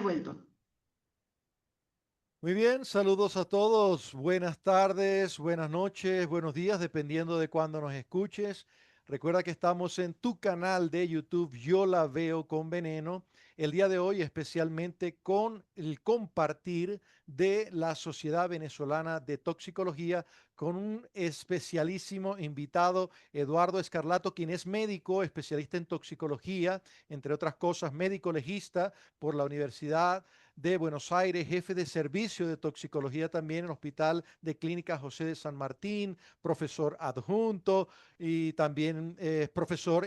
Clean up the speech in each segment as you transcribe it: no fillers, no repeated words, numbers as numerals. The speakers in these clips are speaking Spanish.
vuelto. Muy bien, saludos a todos. Buenas tardes, buenas noches, buenos días, dependiendo de cuándo nos escuches. Recuerda que estamos en tu canal de YouTube, Yo la veo con veneno. El día de hoy, especialmente con el compartir de la Sociedad Venezolana de Toxicología, con un especialísimo invitado, Eduardo Escarlato, quien es médico, especialista en toxicología, entre otras cosas, médico legista por la Universidad de Buenos Aires, jefe de servicio de toxicología también en el Hospital de Clínica José de San Martín, profesor adjunto y también profesor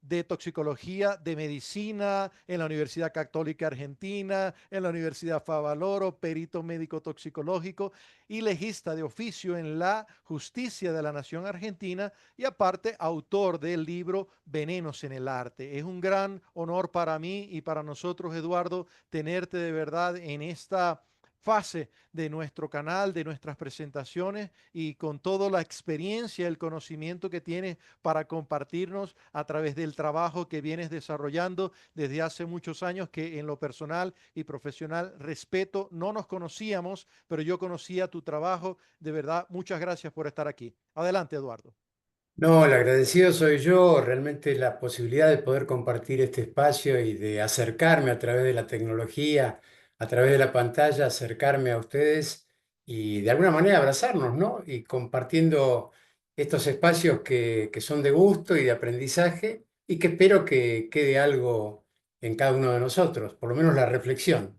de toxicología, de medicina en la Universidad Católica Argentina, en la Universidad Favaloro, perito médico toxicológico y legista de oficio en la Justicia de la Nación Argentina y aparte autor del libro Venenos en el Arte. Es un gran honor para mí y para nosotros, Eduardo, tenerte de verdad en esta fase de nuestro canal, de nuestras presentaciones y con toda la experiencia, el conocimiento que tienes para compartirnos a través del trabajo que vienes desarrollando desde hace muchos años, que en lo personal y profesional respeto. No nos conocíamos, pero yo conocía tu trabajo. De verdad, muchas gracias por estar aquí. Adelante, Eduardo. No, el agradecido soy yo, realmente la posibilidad de poder compartir este espacio y de acercarme a través de la tecnología, a través de la pantalla, acercarme a ustedes y de alguna manera abrazarnos, ¿no? Y compartiendo estos espacios que son de gusto y de aprendizaje y que espero que quede algo en cada uno de nosotros, por lo menos la reflexión.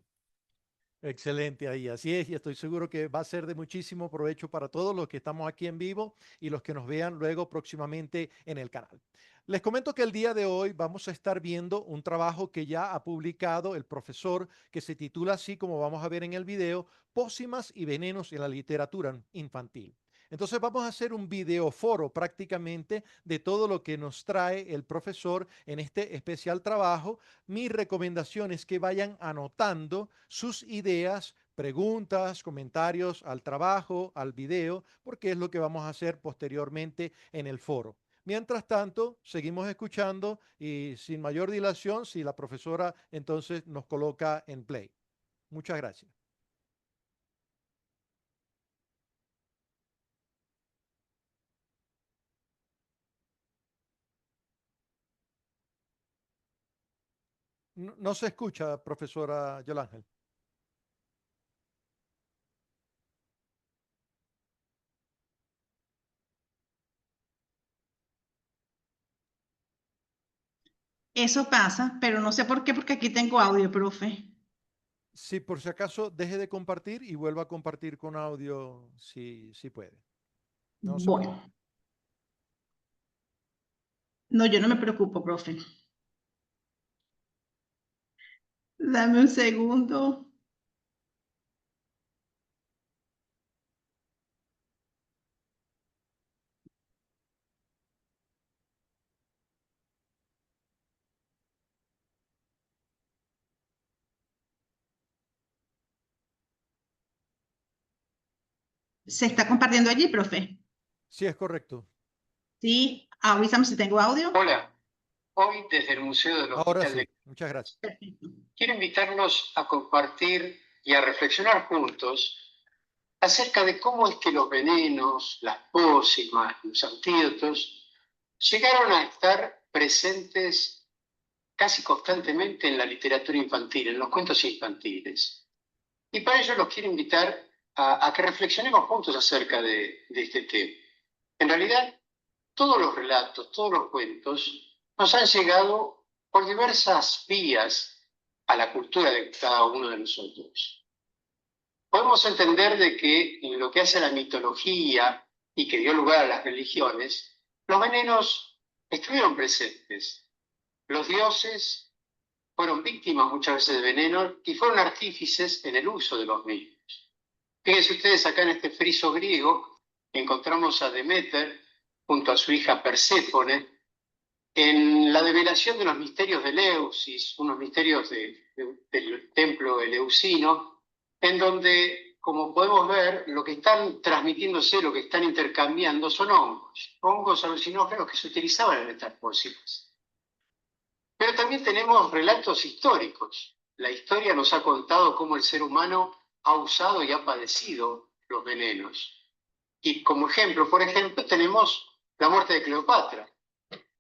Excelente ahí, así es, y estoy seguro que va a ser de muchísimo provecho para todos los que estamos aquí en vivo y los que nos vean luego próximamente en el canal. Les comento que el día de hoy vamos a estar viendo un trabajo que ya ha publicado el profesor que se titula así como vamos a ver en el video, Pócimas y venenos en la literatura infantil. Entonces vamos a hacer un videoforo prácticamente de todo lo que nos trae el profesor en este especial trabajo. Mi recomendación es que vayan anotando sus ideas, preguntas, comentarios al trabajo, al video, porque es lo que vamos a hacer posteriormente en el foro. Mientras tanto, seguimos escuchando y sin mayor dilación, si la profesora entonces nos coloca en play. Muchas gracias. No, no se escucha, profesora Yolángel. Eso pasa, pero no sé por qué, porque aquí tengo audio, profe. Si por si acaso deje de compartir y vuelva a compartir con audio si puede. No se preocupe. Bueno, no, yo no me preocupo, profe. Dame un segundo. ¿Se está compartiendo allí, profe? Sí, es correcto. Sí, avísame si tengo audio. Hola, hoy desde el Museo del Ahora Hospital sí. de Muchas gracias. Perfecto. quiero invitarlos a compartir y a reflexionar juntos acerca de cómo es que los venenos, las pócimas, los antídotos llegaron a estar presentes casi constantemente en la literatura infantil, en los cuentos infantiles. Y para ello los quiero invitar a que reflexionemos juntos acerca de este tema. En realidad, todos los relatos, todos los cuentos nos han llegado por diversas vías a la cultura de cada uno de nosotros. Podemos entender de que en lo que hace a la mitología y que dio lugar a las religiones, los venenos estuvieron presentes. Los dioses fueron víctimas muchas veces de veneno y fueron artífices en el uso de los mismos. Fíjense ustedes acá en este friso griego, encontramos a Deméter junto a su hija Perséfone en la develación de los misterios de Eleusis, unos misterios del templo eleusino, en donde, como podemos ver, lo que están transmitiéndose, lo que están intercambiando son hongos alucinógenos que se utilizaban en estas pócimas. Pero también tenemos relatos históricos. la historia nos ha contado cómo el ser humano ha usado y ha padecido los venenos. Y como ejemplo, por ejemplo, tenemos la muerte de Cleopatra.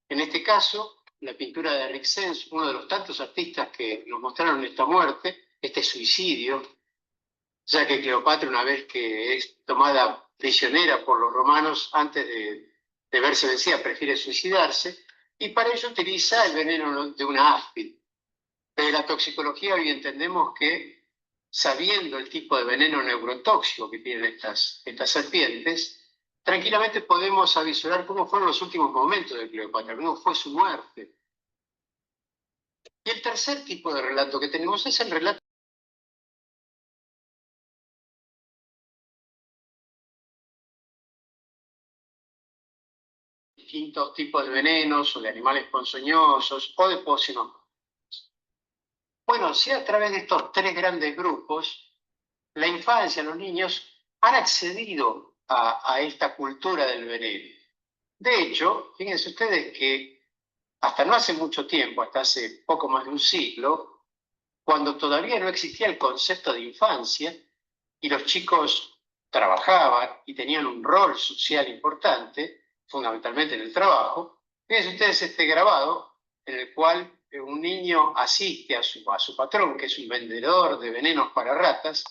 En este caso, la pintura de Rixens, uno de los tantos artistas que nos mostraron esta muerte, este suicidio, ya que Cleopatra, una vez que es tomada prisionera por los romanos, antes de verse vencida, prefiere suicidarse, y para ello utiliza el veneno de una áspid. Desde la toxicología hoy entendemos que, sabiendo el tipo de veneno neurotóxico que tienen estas serpientes, tranquilamente podemos avisorar cómo fueron los últimos momentos de Cleopatra, cómo fue su muerte. Y el tercer tipo de relato que tenemos es el relato de distintos tipos de venenos o de animales ponzoñosos o de pócinos. Bueno, si a través de estos tres grandes grupos, la infancia, los niños han accedido a esta cultura del veneno. De hecho, fíjense ustedes que hasta no hace mucho tiempo, hasta hace poco más de un siglo, cuando todavía no existía el concepto de infancia y los chicos trabajaban y tenían un rol social importante, fundamentalmente en el trabajo, fíjense ustedes este grabado en el cual un niño asiste a su patrón, que es un vendedor de venenos para ratas,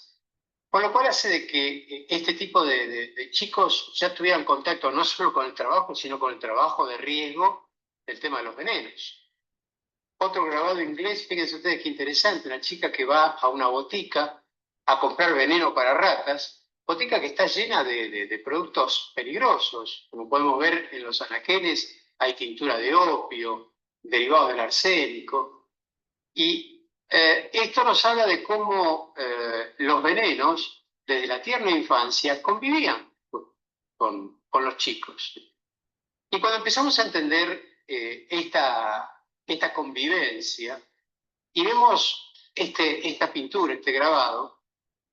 con lo cual hace de que este tipo de chicos ya tuvieran contacto no solo con el trabajo, sino con el trabajo de riesgo del tema de los venenos. Otro grabado inglés, fíjense ustedes qué interesante, una chica que va a una botica a comprar veneno para ratas, botica que está llena de productos peligrosos, como podemos ver en los anaqueles, hay tintura de opio, derivados del arsénico, y esto nos habla de cómo los venenos, desde la tierna infancia, convivían con los chicos. Y cuando empezamos a entender esta convivencia y vemos esta pintura, este grabado,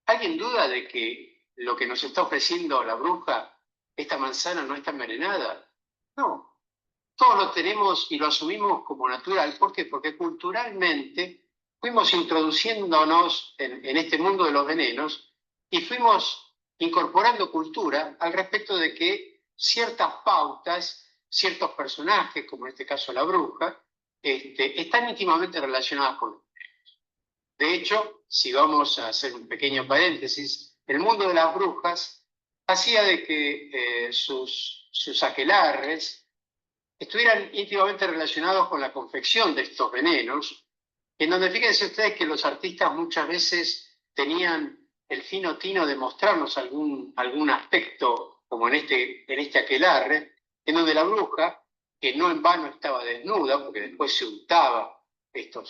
¿alguien duda de que lo que nos está ofreciendo la bruja, esta manzana, no está envenenada? No, todos lo tenemos y lo asumimos como natural. ¿Por qué? Porque culturalmente fuimos introduciéndonos en este mundo de los venenos y fuimos incorporando cultura al respecto de que ciertas pautas, ciertos personajes, como en este caso la bruja, están íntimamente relacionadas con los venenos. De hecho, si vamos a hacer un pequeño paréntesis, el mundo de las brujas hacía de que sus aquelarres estuvieran íntimamente relacionados con la confección de estos venenos, en donde fíjense ustedes que los artistas muchas veces tenían el fino tino de mostrarnos algún aspecto, como en este aquelarre, en donde la bruja, que no en vano estaba desnuda, porque después se untaba estas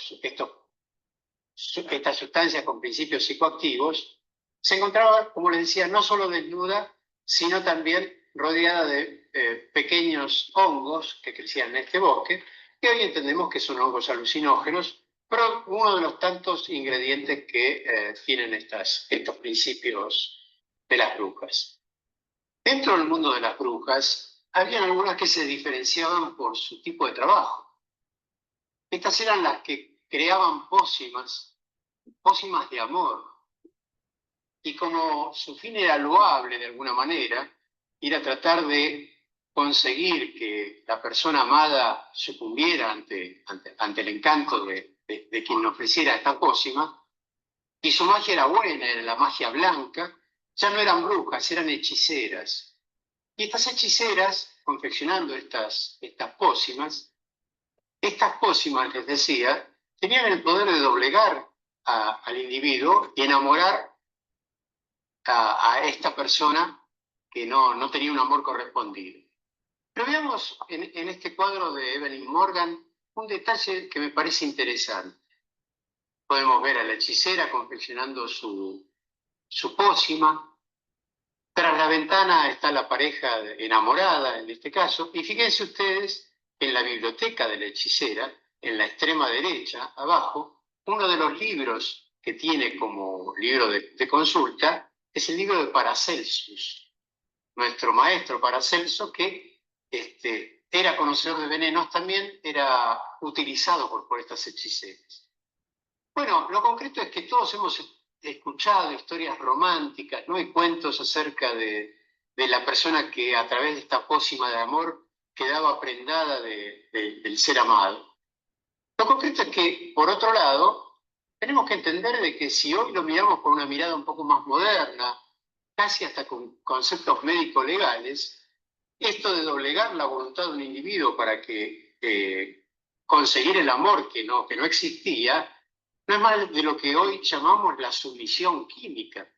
sustancias con principios psicoactivos, se encontraba, como les decía, no solo desnuda, sino también rodeada de pequeños hongos que crecían en este bosque, que hoy entendemos que son hongos alucinógenos, pero uno de los tantos ingredientes que tienen estos principios de las brujas. Dentro del mundo de las brujas, habían algunas que se diferenciaban por su tipo de trabajo. Estas eran las que creaban pócimas de amor. Y como su fin era loable de alguna manera, ir a tratar de conseguir que la persona amada sucumbiera ante el encanto de quien le ofreciera esta pócima, y su magia era buena, era la magia blanca, ya no eran brujas, eran hechiceras. Y estas hechiceras, confeccionando estas pócimas, les decía, tenían el poder de doblegar al individuo y enamorar a esta persona que no tenía un amor correspondido. Pero veamos en este cuadro de Evelyn Morgan un detalle que me parece interesante. Podemos ver a la hechicera confeccionando su pócima. Tras la ventana está la pareja enamorada, en este caso, y fíjense ustedes en la biblioteca de la hechicera, en la extrema derecha, abajo, uno de los libros que tiene como libro de consulta es el libro de Paracelsus, nuestro maestro Paracelso, que era conocedor de venenos, también era utilizado por estas hechiceras. Bueno, lo concreto es que todos hemos escuchado historias románticas, ¿no? Y cuentos acerca de la persona que a través de esta pócima de amor quedaba prendada del ser amado. Lo concreto es que, por otro lado, tenemos que entender de que si hoy lo miramos con una mirada un poco más moderna, casi hasta con conceptos médico-legales, esto de doblegar la voluntad de un individuo para que conseguir el amor que no existía, no es más de lo que hoy llamamos la sumisión química.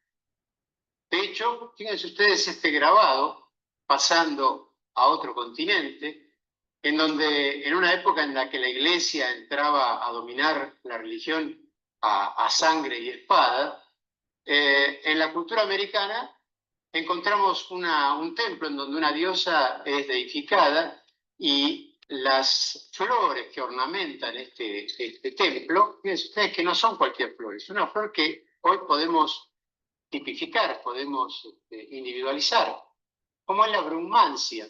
De hecho, fíjense ustedes este grabado, pasando a otro continente, en donde en una época en la que la iglesia entraba a dominar la religión a sangre y espada, en la cultura americana encontramos un templo en donde una diosa es deificada y las flores que ornamentan este templo, fíjense ustedes que no son cualquier flor, es una flor que hoy podemos tipificar, podemos individualizar, como es la brumancia,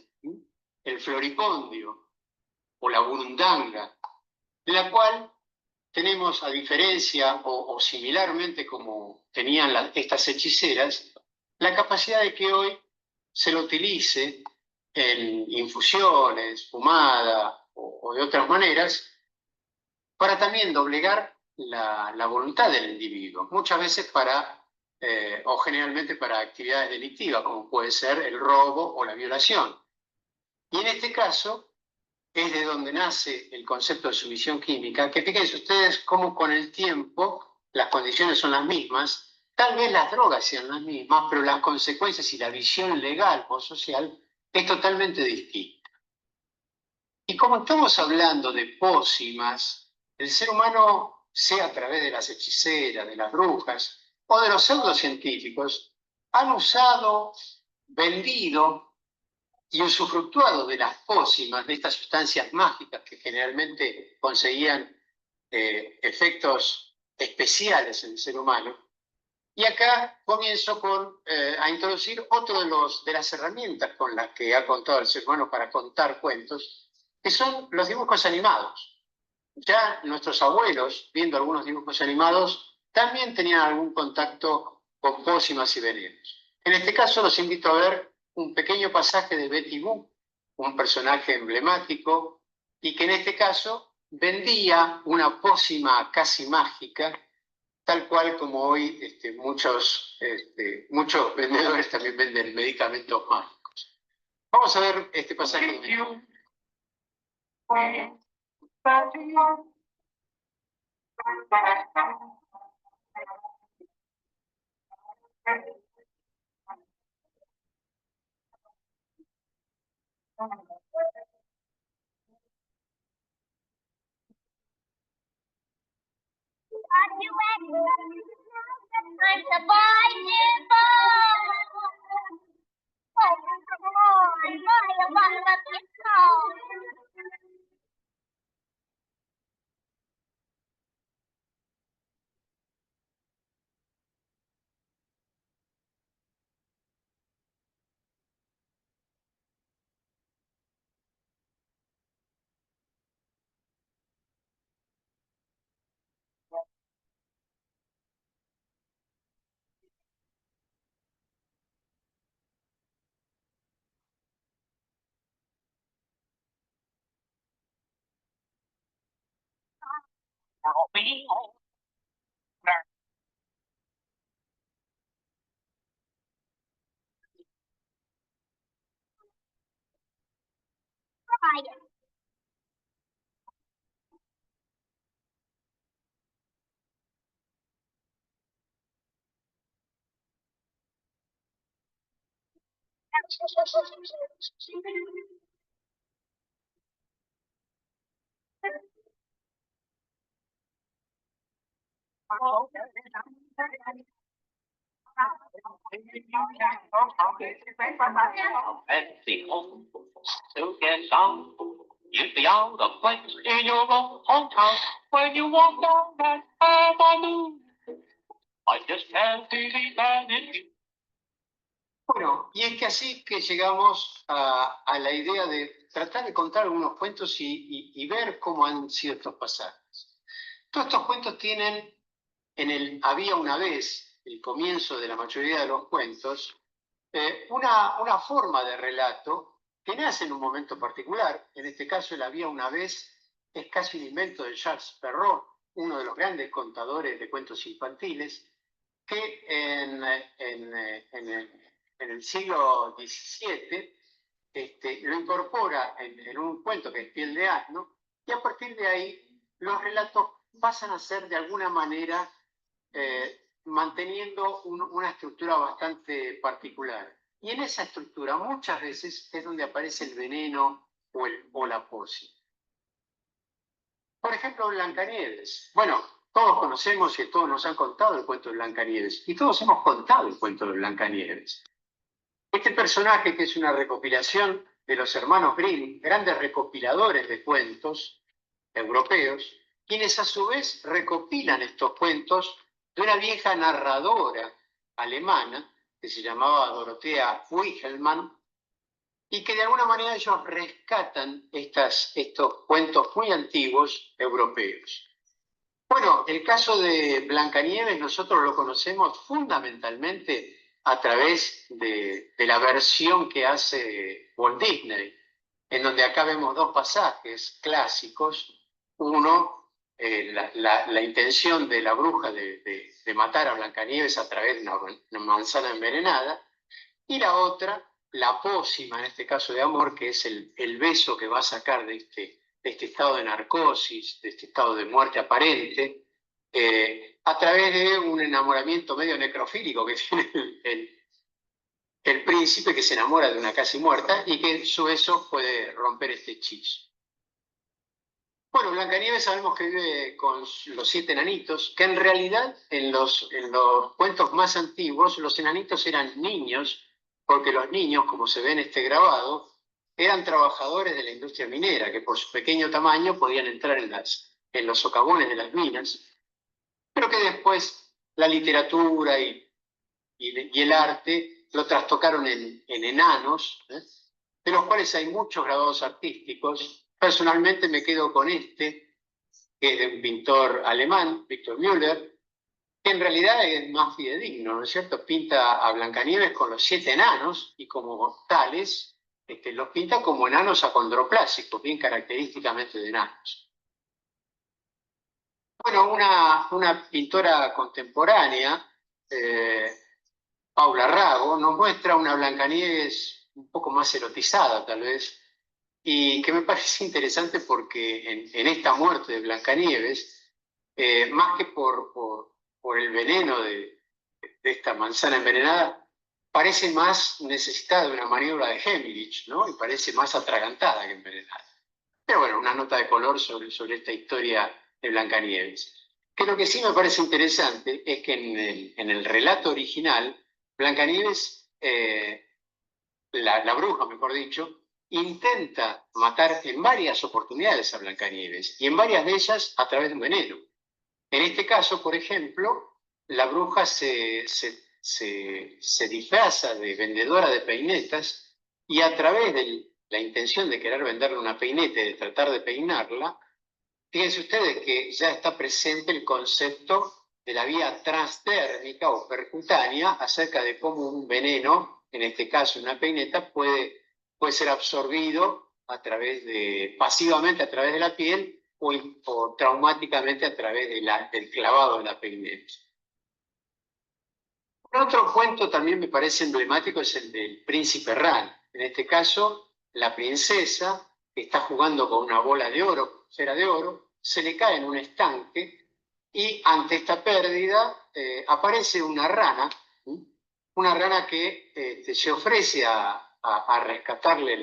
el floripondio o la burundanga, en la cual tenemos, a diferencia o similarmente como tenían estas hechiceras, la capacidad de que hoy se lo utilice en infusiones, fumada o de otras maneras, para también doblegar la voluntad del individuo, muchas veces o generalmente para actividades delictivas, como puede ser el robo o la violación. Y en este caso es de donde nace el concepto de sumisión química, que fíjense ustedes cómo con el tiempo las condiciones son las mismas, tal vez las drogas sean las mismas, pero las consecuencias y la visión legal o social es totalmente distinta. Y como estamos hablando de pócimas, el ser humano, sea a través de las hechiceras, de las brujas o de los pseudocientíficos, han usado, vendido y usufructuado de las pócimas, de estas sustancias mágicas que generalmente conseguían efectos especiales en el ser humano. Y acá comienzo a introducir otro de las herramientas con las que ha contado el ser humano para contar cuentos, que son los dibujos animados. Ya nuestros abuelos, viendo algunos dibujos animados, también tenían algún contacto con pócimas y venenos. En este caso los invito a ver un pequeño pasaje de Betty Boop, un personaje emblemático, y que en este caso vendía una pócima casi mágica, tal cual como hoy muchos vendedores también venden medicamentos mágicos. Vamos a ver este pasaje. You'd be out of place in your own hometown when you walk down that avenue. I just can't believe that it's you. Bueno, y es que así que llegamos a la idea de tratar de contar algunos cuentos y ver cómo han sido estos pasajes. Todos estos cuentos tienen en el Había una vez, el comienzo de la mayoría de los cuentos, una forma de relato que nace en un momento particular. En este caso, el Había una vez es casi un invento de Charles Perrault, uno de los grandes contadores de cuentos infantiles, que en el siglo XVII lo incorpora en un cuento que es Piel de Asno, y a partir de ahí los relatos pasan a ser de alguna manera manteniendo una estructura bastante particular. Y en esa estructura muchas veces es donde aparece el veneno o la pócima. Por ejemplo, Blancanieves. Bueno, todos conocemos y todos nos han contado el cuento de Blancanieves. Y todos hemos contado el cuento de Blancanieves. Este personaje, que es una recopilación de los hermanos Grimm, grandes recopiladores de cuentos europeos, quienes a su vez recopilan estos cuentos de una vieja narradora alemana que se llamaba Dorothea Wichelmann, y que de alguna manera ellos rescatan estos cuentos muy antiguos europeos. Bueno, el caso de Blancanieves nosotros lo conocemos fundamentalmente a través de la versión que hace Walt Disney, en donde acá vemos dos pasajes clásicos. Uno, la intención de la bruja de matar a Blancanieves a través de una manzana envenenada, y la otra, la pócima, en este caso de amor, que es el beso que va a sacar de este estado de narcosis, de este estado de muerte aparente, a través de un enamoramiento medio necrofílico que tiene el príncipe, que se enamora de una casi muerta y que su beso puede romper este hechizo. Bueno, Blancanieves sabemos que vive con los 7 enanitos, que en realidad en los cuentos más antiguos los enanitos eran niños, porque los niños, como se ve en este grabado, eran trabajadores de la industria minera, que por su pequeño tamaño podían entrar en los socavones de las minas, pero que después la literatura y el arte lo trastocaron en enanos, de los cuales hay muchos grabados artísticos. Personalmente me quedo con que es de un pintor alemán, Victor Müller, que en realidad es más fidedigno, ¿no es cierto? Pinta a Blancanieves con los 7 enanos y como tales los pinta como enanos acondroplásicos, bien característicamente de enanos. Bueno, una pintora contemporánea, Paula Rago, nos muestra una Blancanieves un poco más erotizada, tal vez, y que me parece interesante porque en esta muerte de Blancanieves, más que por el veneno de esta manzana envenenada, parece más necesitada de una maniobra de Heimlich, ¿no? Y parece más atragantada que envenenada. Pero bueno, una nota de color sobre esta historia de Blancanieves. Que lo que sí me parece interesante es que en el relato original, Blancanieves, la bruja, mejor dicho, intenta matar en varias oportunidades a Blancanieves, y en varias de ellas a través de un veneno. En este caso, por ejemplo, la bruja se disfraza de vendedora de peinetas, y a través de la intención de querer venderle una peineta y de tratar de peinarla, fíjense ustedes que ya está presente el concepto de la vía transdérmica o percutánea acerca de cómo un veneno, en este caso una peineta, puede ser absorbido pasivamente a través de la piel o traumáticamente a través del clavado de la peineta. Otro cuento también me parece emblemático es el del príncipe Ran. En este caso, la princesa que está jugando con una bola de oro, cera de oro, se le cae en un estanque, y ante esta pérdida aparece una rana que se ofrece a rescatarle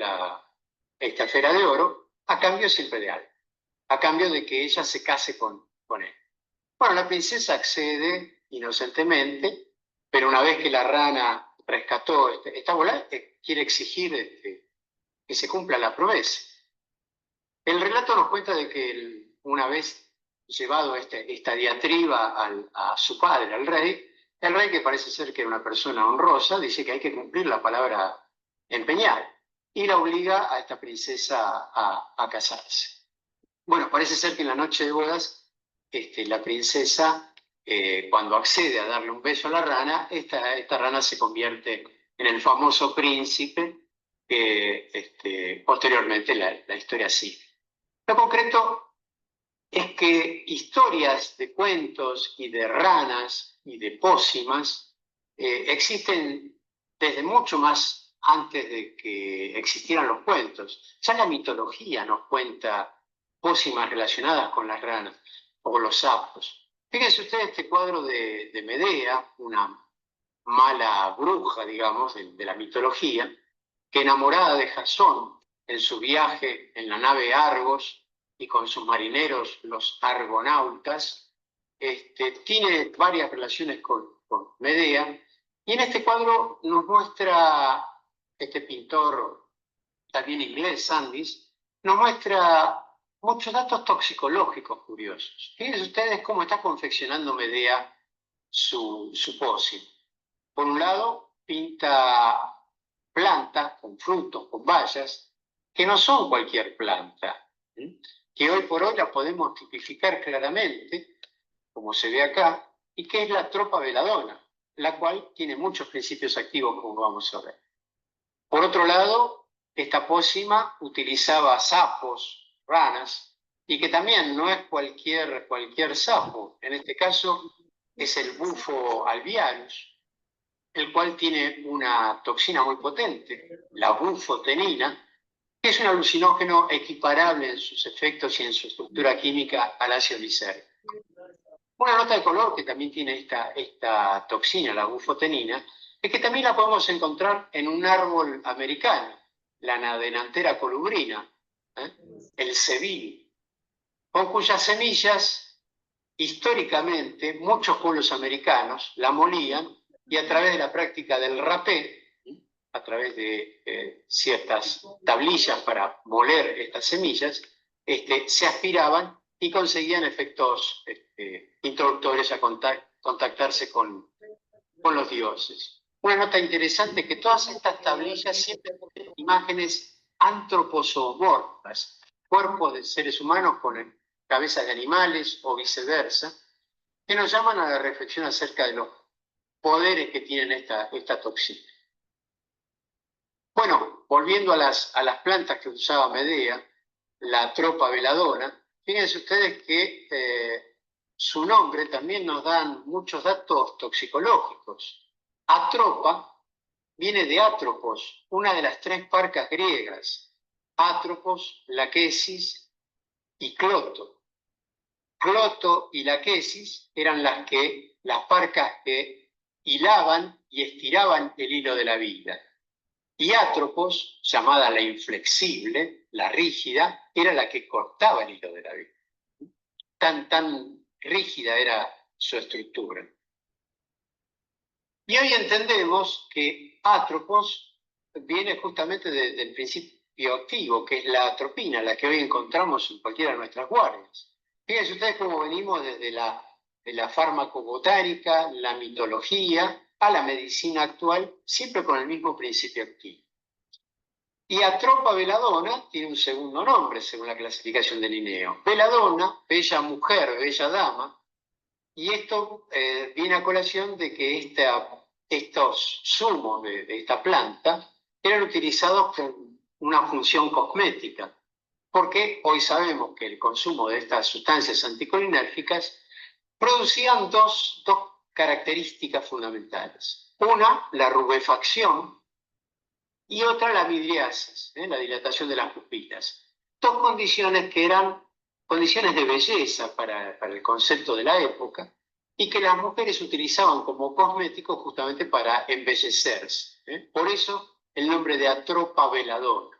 esta esfera de oro, a cambio siempre de algo, a cambio de que ella se case con él. Bueno, la princesa accede inocentemente, pero una vez que la rana rescató esta bola, quiere exigir que se cumpla la promesa. El relato nos cuenta de que una vez llevado esta diatriba a su padre, al rey, el rey, que parece ser que era una persona honrosa, dice que hay que cumplir la palabra empeñada, y la obliga a esta princesa a casarse. Bueno, parece ser que en la noche de bodas la princesa cuando accede a darle un beso a la rana, esta rana se convierte en el famoso príncipe que posteriormente la historia sigue. Lo concreto es que historias de cuentos y de ranas y de pócimas existen desde mucho más antes de que existieran los cuentos. Ya la mitología nos cuenta pócimas relacionadas con las ranas o los sapos. Fíjense ustedes este cuadro de Medea, una mala bruja, digamos, de la mitología, que enamorada de Jasón en su viaje en la nave Argos y con sus marineros, los argonautas, tiene varias relaciones con Medea, y en este cuadro nos muestra este pintor, también inglés, Sandys, nos muestra muchos datos toxicológicos curiosos. Fíjense ustedes cómo está confeccionando Medea su pócima. Por un lado, pinta plantas con frutos, con bayas, que no son cualquier planta, que hoy por hoy la podemos tipificar claramente, como se ve acá, y que es la tropa veladona, la cual tiene muchos principios activos, como vamos a ver. Por otro lado, esta pócima utilizaba sapos, ranas, y que también no es cualquier sapo, en este caso es el bufo albianus, el cual tiene una toxina muy potente, la bufotenina, que es un alucinógeno equiparable en sus efectos y en su estructura química al ácido lisérgico. Una nota de color que también tiene esta toxina, la bufotenina, es que también la podemos encontrar en un árbol americano, la nadenantera colubrina, el cebil, con cuyas semillas, históricamente, muchos pueblos americanos la molían y a través de la práctica del rapé, a través de ciertas tablillas para moler estas semillas, se aspiraban y conseguían efectos introductorios a contactarse con los dioses. Una nota interesante es que todas estas tablillas siempre tienen imágenes antroposomorfas, cuerpos de seres humanos con cabezas de animales o viceversa, que nos llaman a la reflexión acerca de los poderes que tienen esta toxina. Bueno, volviendo a las plantas que usaba Medea, la tropa veladona, fíjense ustedes que su nombre también nos dan muchos datos toxicológicos. Atropa viene de Atropos, una de las 3 parcas griegas, Atropos, Laquesis y Cloto. Cloto y Laquesis eran las parcas que hilaban y estiraban el hilo de la vida. Y Atropos, llamada la inflexible, la rígida, era la que cortaba el hilo de la vida. Tan rígida era su estructura. Y hoy entendemos que Atropos viene justamente del principio activo, que es la atropina, la que hoy encontramos en cualquiera de nuestras guardias. Fíjense ustedes cómo venimos desde la farmacobotánica, la mitología, a la medicina actual, siempre con el mismo principio activo. Y Atropa veladona tiene un segundo nombre, según la clasificación de Linneo. Veladona, bella mujer, bella dama, y esto viene a colación de que estos zumos de esta planta eran utilizados con una función cosmética, porque hoy sabemos que el consumo de estas sustancias anticolinérgicas producían dos características fundamentales. Una, la rubefacción, y otra, la midriasis, la dilatación de las pupilas. 2 condiciones que eran condiciones de belleza para el concepto de la época y que las mujeres utilizaban como cosmético justamente para embellecerse. Por eso el nombre de Atropa veladona.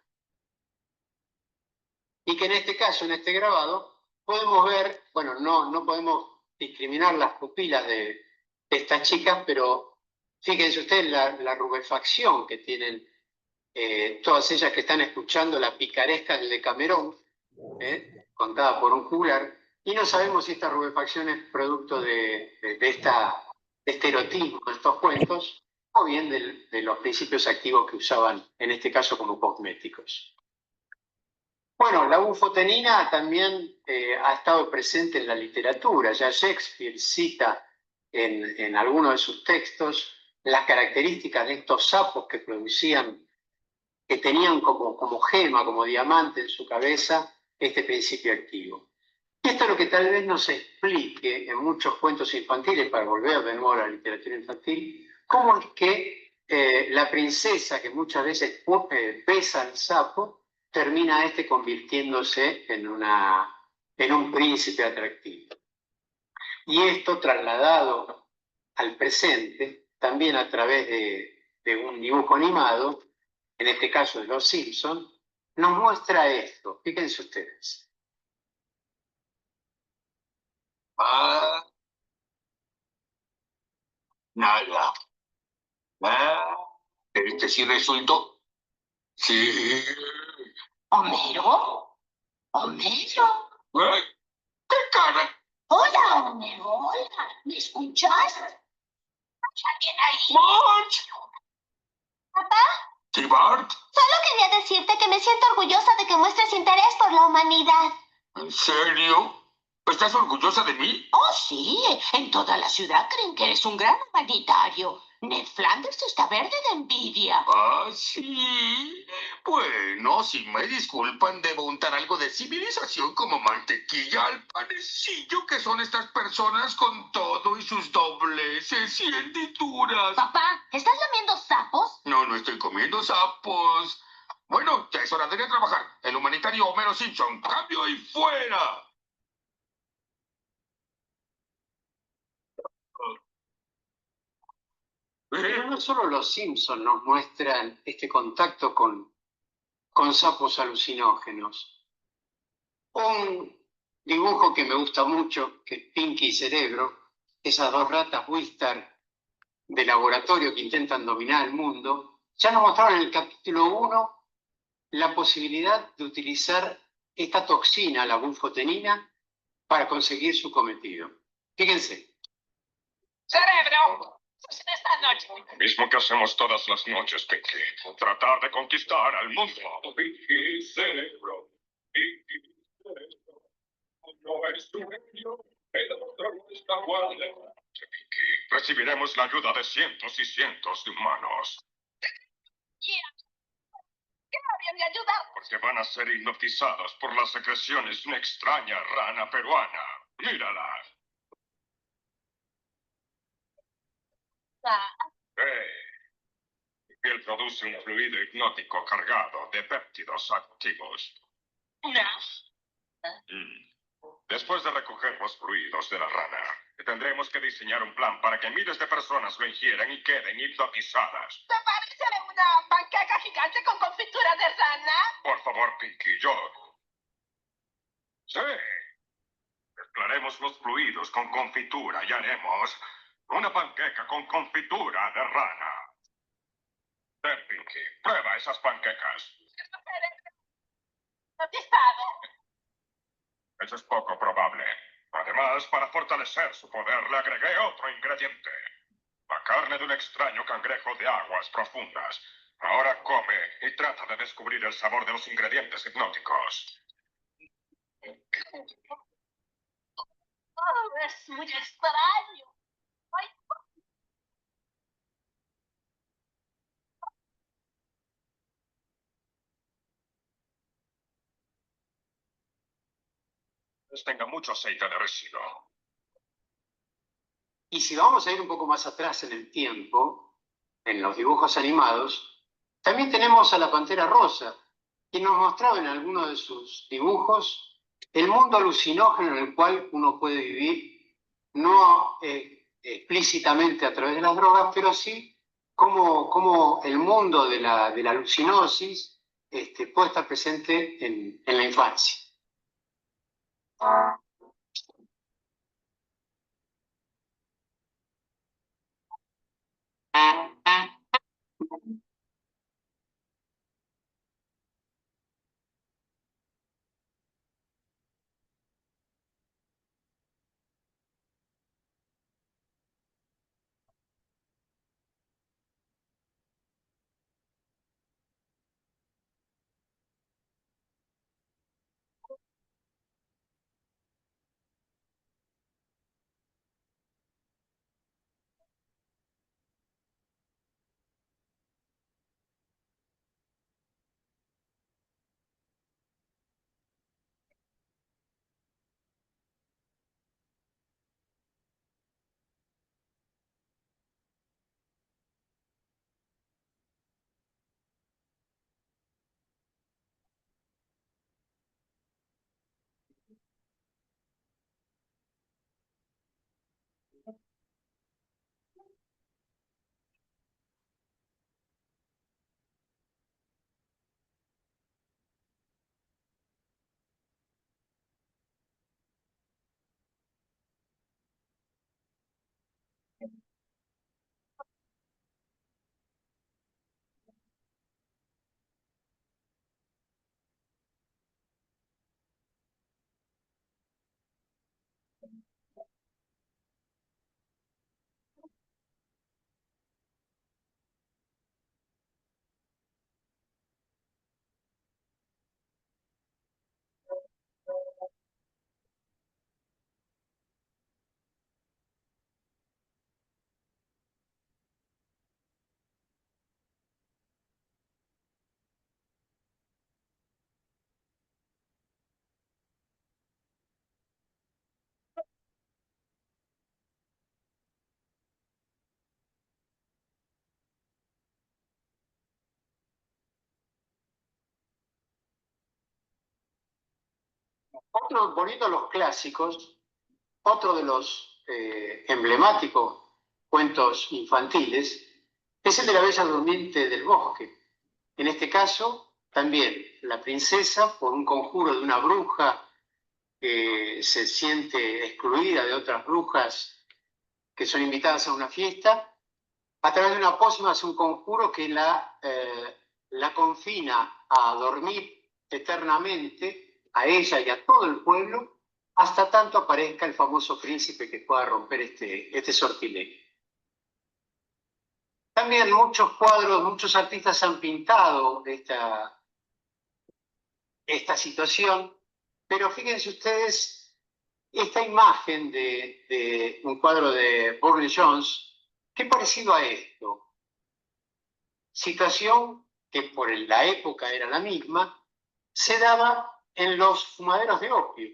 Y que en este caso, en este grabado, podemos ver, bueno, no podemos discriminar las pupilas de estas chicas, pero fíjense ustedes la rubefacción que tienen todas ellas que están escuchando la picaresca del Decamerón, contada por un juglar, y no sabemos si esta rubefacción es producto de este erotismo, de estos cuentos, o bien de los principios activos que usaban, en este caso, como cosméticos. Bueno, la bufotenina también ha estado presente en la literatura. Ya Shakespeare cita en alguno de sus textos las características de estos sapos que producían, que tenían como gema, como diamante en su cabeza, este principio activo. Y esto es lo que tal vez nos explique en muchos cuentos infantiles, para volver de nuevo a la literatura infantil, cómo es que la princesa que muchas veces besa al sapo, termina convirtiéndose en un príncipe atractivo. Y esto trasladado al presente, también a través de un dibujo animado, en este caso de Los Simpson, nos muestra esto. Fíjense ustedes. Ah, nada. Ah, este sí resultó. Sí. ¿Homero? ¿Homero? ¿Qué cara? Hola, Homero. Hola. ¿Me escuchas? ¿Hay alguien ahí? ¡Marge! ¿Papá? ¿Sí, Bart? Solo quería decirte que me siento orgullosa de que muestres interés por la humanidad. ¿En serio? ¿Estás orgullosa de mí? Oh, sí. En toda la ciudad creen que eres un gran humanitario. Ned Flanders está verde de envidia. Ah, sí. Bueno, si me disculpan, debo untar algo de civilización como mantequilla al panecillo que son estas personas con todo y sus dobleces y hendiduras. Papá, ¿estás lamiendo sapos? No, no estoy comiendo sapos. Bueno, ya es hora de ir a trabajar. El humanitario Homero Simpson. ¡Cambio y fuera! Pero no solo los Simpson nos muestran este contacto con sapos alucinógenos. Un dibujo que me gusta mucho, que es Pinky y Cerebro, esas dos ratas Wistar de laboratorio que intentan dominar el mundo, ya nos mostraron en el capítulo 1 la posibilidad de utilizar esta toxina, la bufotenina, para conseguir su cometido. Fíjense. Cerebro, esta noche. Lo mismo que hacemos todas las noches, Pinky. Tratar de conquistar al mundo. Pinky, cerebro. Pinky, cerebro. No es tu genio. El otro no está igual. Pinky, recibiremos la ayuda de cientos y cientos de humanos. ¿Qué habían de ayudar? Porque van a ser hipnotizados por las secreciones de una extraña rana peruana. Mírala. Él produce un fluido hipnótico cargado de péptidos activos. Después de recoger los fluidos de la rana, tendremos que diseñar un plan para que miles de personas lo ingieran y queden hipnotizadas. ¿Te parece una panqueca gigante con confitura de rana? Por favor, Pinky, yo. Sí. Mezclaremos los fluidos con confitura y haremos una panqueca con confitura de rana. Ven, Pinky, prueba esas panquecas. Eso es poco probable. Además, para fortalecer su poder, le agregué otro ingrediente. La carne de un extraño cangrejo de aguas profundas. Ahora come y trata de descubrir el sabor de los ingredientes hipnóticos. Oh, es muy extraño. Ay. Tenga mucho aceite de residuo. Y si vamos a ir un poco más atrás en el tiempo, en los dibujos animados, también tenemos a la Pantera Rosa, que nos mostraba en algunos de sus dibujos el mundo alucinógeno en el cual uno puede vivir, no explícitamente a través de las drogas, pero sí como el mundo de la alucinosis puede estar presente en la infancia. Volviendo a los clásicos, otro de los emblemáticos cuentos infantiles es el de la Bella Durmiente del Bosque. En este caso, también la princesa, por un conjuro de una bruja que se siente excluida de otras brujas que son invitadas a una fiesta, a través de una pócima hace un conjuro que la confina a dormir eternamente, a ella y a todo el pueblo, hasta tanto aparezca el famoso príncipe que pueda romper este sortilegio. También muchos cuadros, muchos artistas han pintado esta situación, pero fíjense ustedes, esta imagen de un cuadro de Burne Jones, qué parecido a esto. Situación que por la época era la misma, se daba en los fumaderos de opio.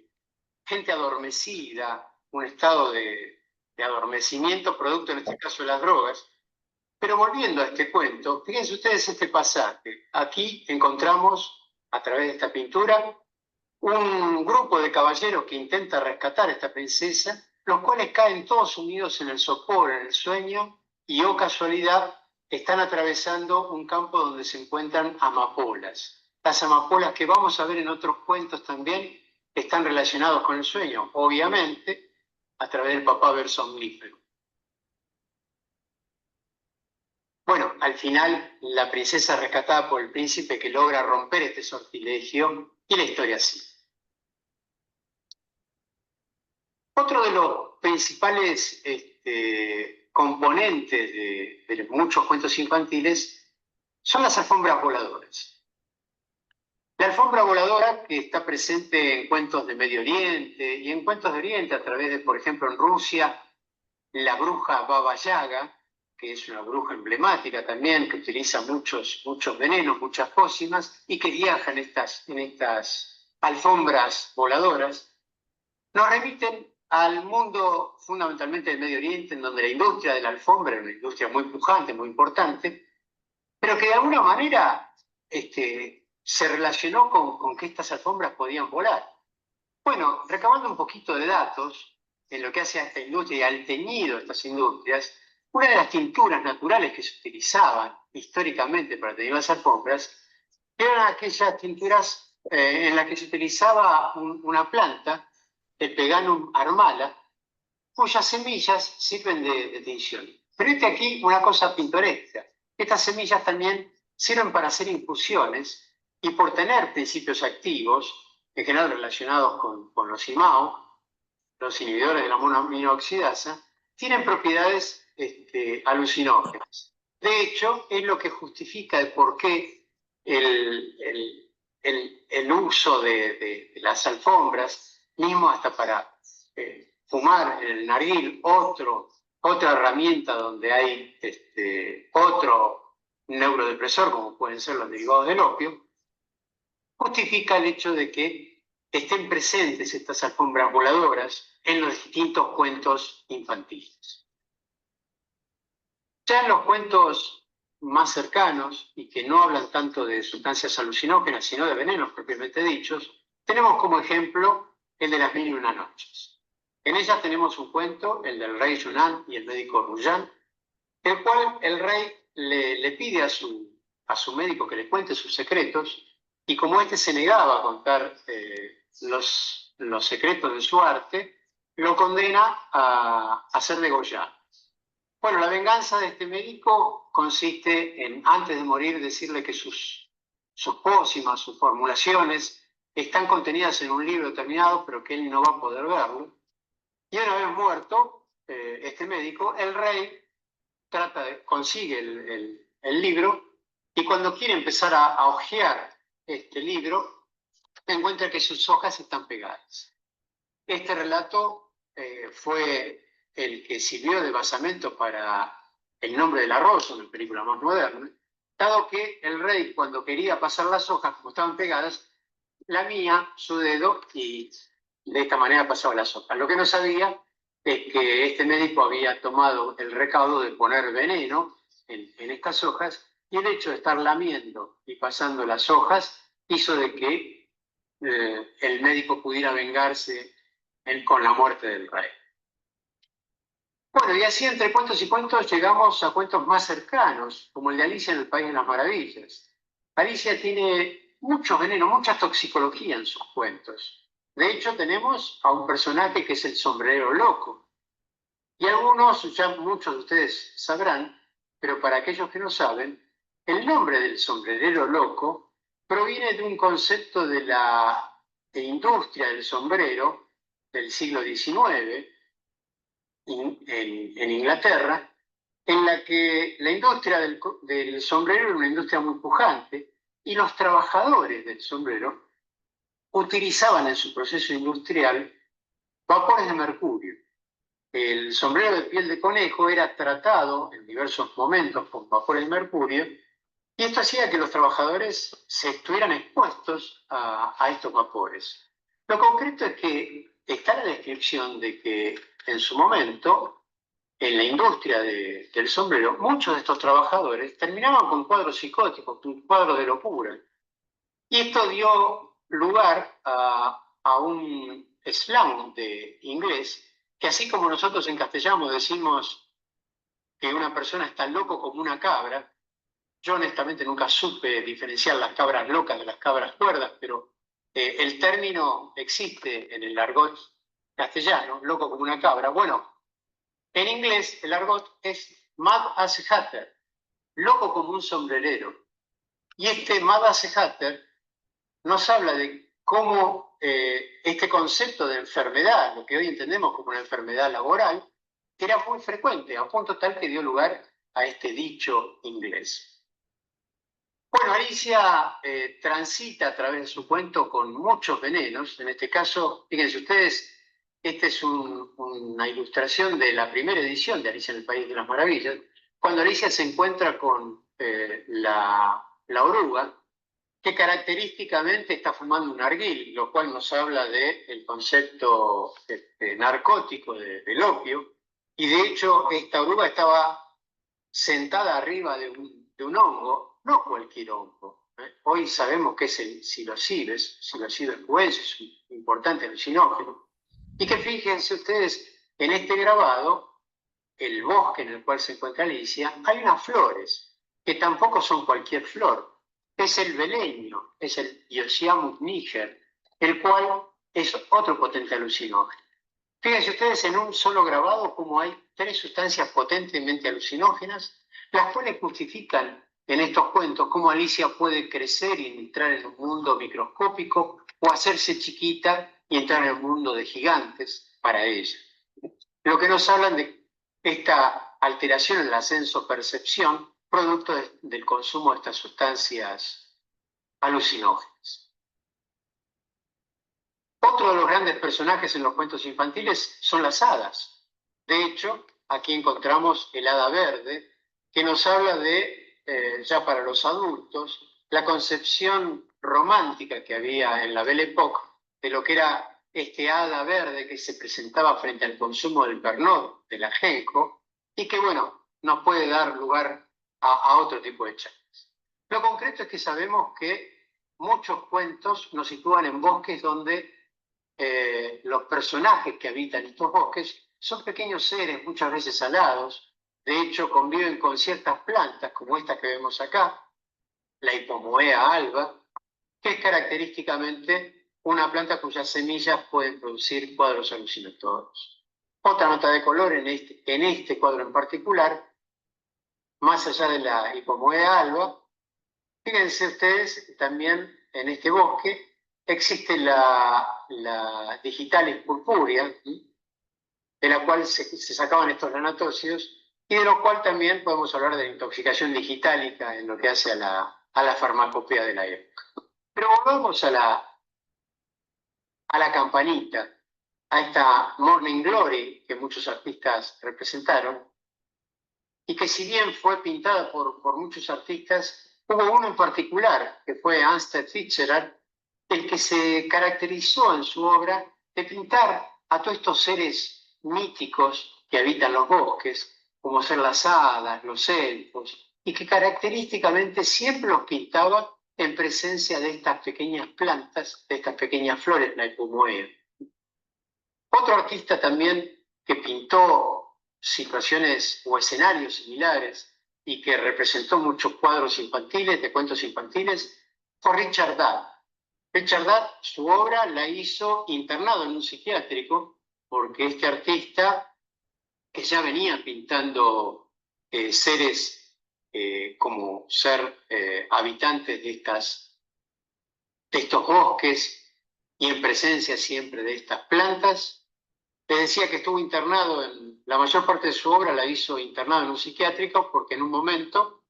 Gente adormecida, un estado de adormecimiento producto en este caso de las drogas. Pero volviendo a este cuento, fíjense ustedes este pasaje. Aquí encontramos, a través de esta pintura, un grupo de caballeros que intenta rescatar a esta princesa, los cuales caen todos unidos en el sopor, en el sueño, y oh casualidad, están atravesando un campo donde se encuentran amapolas. Las amapolas que vamos a ver en otros cuentos también están relacionados con el sueño, obviamente, a través del papá somnífero. Bueno, al final la princesa rescatada por el príncipe que logra romper este sortilegio y la historia sigue. Otro de los principales componentes de muchos cuentos infantiles son las alfombras voladoras. La alfombra voladora, que está presente en cuentos de Medio Oriente y en cuentos de Oriente a través de, por ejemplo, en Rusia, la bruja Baba Yaga, que es una bruja emblemática también, que utiliza muchos venenos, muchas pócimas, y que viaja en estas alfombras voladoras, nos remiten al mundo fundamentalmente del Medio Oriente, en donde la industria de la alfombra era una industria muy pujante, muy importante, pero que de alguna manera se relacionó con que estas alfombras podían volar. Bueno, recabando un poquito de datos en lo que hace a esta industria y al teñido de estas industrias, una de las tinturas naturales que se utilizaban históricamente para teñir las alfombras eran aquellas tinturas en las que se utilizaba una planta, el Peganum armala, cuyas semillas sirven de tinción. Pero aquí una cosa pintoresca. Estas semillas también sirven para hacer infusiones y por tener principios activos, en general relacionados con los IMAO, los inhibidores de la monoaminoxidasa, tienen propiedades alucinógenas. De hecho, es lo que justifica el por qué el uso de las alfombras, mismo hasta para fumar en el narguil, otra herramienta donde hay otro neurodepresor, como pueden ser los derivados del opio, justifica el hecho de que estén presentes estas alfombras voladoras en los distintos cuentos infantiles. Ya en los cuentos más cercanos, y que no hablan tanto de sustancias alucinógenas, sino de venenos propiamente dichos, tenemos como ejemplo el de las 1001 noches. En ellas tenemos un cuento, el del rey Yunnan y el médico Ruyan, el cual el rey le pide a su médico que le cuente sus secretos, y como éste se negaba a contar los secretos de su arte, lo condena a ser degollado. Bueno, la venganza de este médico consiste en, antes de morir, decirle que sus pócimas, sus formulaciones, están contenidas en un libro determinado, pero que él no va a poder verlo. Y una vez muerto este médico, el rey consigue el libro, y cuando quiere empezar a hojear este libro, encuentra que sus hojas están pegadas. Este relato fue el que sirvió de basamento para El nombre del arroz, una película más moderna, dado que el rey, cuando quería pasar las hojas, como estaban pegadas, lamía su dedo y de esta manera pasaba las hojas. Lo que no sabía es que este médico había tomado el recaudo de poner veneno en estas hojas, y el hecho de estar lamiendo y pasando las hojas hizo de que el médico pudiera vengarse con la muerte del rey. Bueno, y así entre cuentos y cuentos llegamos a cuentos más cercanos, como el de Alicia en el País de las Maravillas. Alicia tiene mucho veneno, mucha toxicología en sus cuentos. De hecho, tenemos a un personaje que es el sombrerero loco. Y algunos, ya muchos de ustedes sabrán, pero para aquellos que no saben, el nombre del sombrerero loco proviene de un concepto de la industria del sombrero del siglo XIX en Inglaterra, en la que la industria del sombrero era una industria muy pujante y los trabajadores del sombrero utilizaban en su proceso industrial vapores de mercurio. El sombrero de piel de conejo era tratado en diversos momentos con vapores de mercurio y esto hacía que los trabajadores se estuvieran expuestos a estos vapores. Lo concreto es que está la descripción de que en su momento, en la industria del sombrero, muchos de estos trabajadores terminaban con cuadros psicóticos, con cuadros de locura. Y esto dio lugar a un slang de inglés, que así como nosotros en castellano decimos que una persona está loco como una cabra, yo honestamente nunca supe diferenciar las cabras locas de las cabras cuerdas, pero el término existe en el argot castellano, loco como una cabra. Bueno, en inglés el argot es mad as a hatter, loco como un sombrerero. Y este mad as a hatter nos habla de cómo este concepto de enfermedad, lo que hoy entendemos como una enfermedad laboral, era muy frecuente, a punto tal que dio lugar a este dicho inglés. Bueno, Alicia transita a través de su cuento con muchos venenos. En este caso, fíjense ustedes, esta es una ilustración de la primera edición de Alicia en el País de las Maravillas, cuando Alicia se encuentra con la oruga, que característicamente está fumando un narguil, lo cual nos habla del concepto narcótico del opio, y de hecho esta oruga estaba sentada arriba de un hongo, no cualquier hongo. Hoy sabemos que es el psilocibes cubensis, es un importante alucinógeno, y que fíjense ustedes, en este grabado, el bosque en el cual se encuentra Alicia, hay unas flores, que tampoco son cualquier flor, es el beleño, es el Diosciamus niger, el cual es otro potente alucinógeno. Fíjense ustedes en un solo grabado cómo hay 3 sustancias potentemente alucinógenas, las cuales justifican en estos cuentos cómo Alicia puede crecer y entrar en un mundo microscópico o hacerse chiquita y entrar en un mundo de gigantes para ella. Lo que nos hablan de esta alteración en la senso-percepción producto del consumo de estas sustancias alucinógenas. Otro de los grandes personajes en los cuentos infantiles son las hadas. De hecho, aquí encontramos el hada verde, que nos habla de, ya para los adultos, la concepción romántica que había en la Belle Époque de lo que era este hada verde que se presentaba frente al consumo del Pernod, del ajenjo, y que, bueno, nos puede dar lugar a otro tipo de charlas. Lo concreto es que sabemos que muchos cuentos nos sitúan en bosques donde los personajes que habitan estos bosques son pequeños seres, muchas veces alados. De hecho, conviven con ciertas plantas, como esta que vemos acá, la Hipomoea alba, que es característicamente una planta cuyas semillas pueden producir cuadros alucinógenos. Otra nota de color en este cuadro en particular, más allá de la Hipomoea alba, fíjense ustedes también en este bosque existe la digitalis purpúrea, de la cual se sacaban estos lanatócidos, y de lo cual también podemos hablar de intoxicación digitálica en lo que hace a la farmacopea de la época. Pero volvamos a la campanita, a esta Morning Glory que muchos artistas representaron, y que si bien fue pintada por muchos artistas, hubo uno en particular, que fue Ansted Fitzgerald, el que se caracterizó en su obra de pintar a todos estos seres míticos que habitan los bosques, como ser las hadas, los elfos, y que característicamente siempre los pintaba en presencia de estas pequeñas plantas, de estas pequeñas flores, la epumoea. Otro artista también que pintó situaciones o escenarios similares y que representó muchos cuadros infantiles, de cuentos infantiles, fue Richard Dad. Richard Dad, su obra la hizo internado en un psiquiátrico, porque este artista, que ya venía pintando seres como ser habitantes de estos bosques y en presencia siempre de estas plantas, le decía que estuvo internado, la mayor parte de su obra la hizo internado en un psiquiátrico, porque en un momento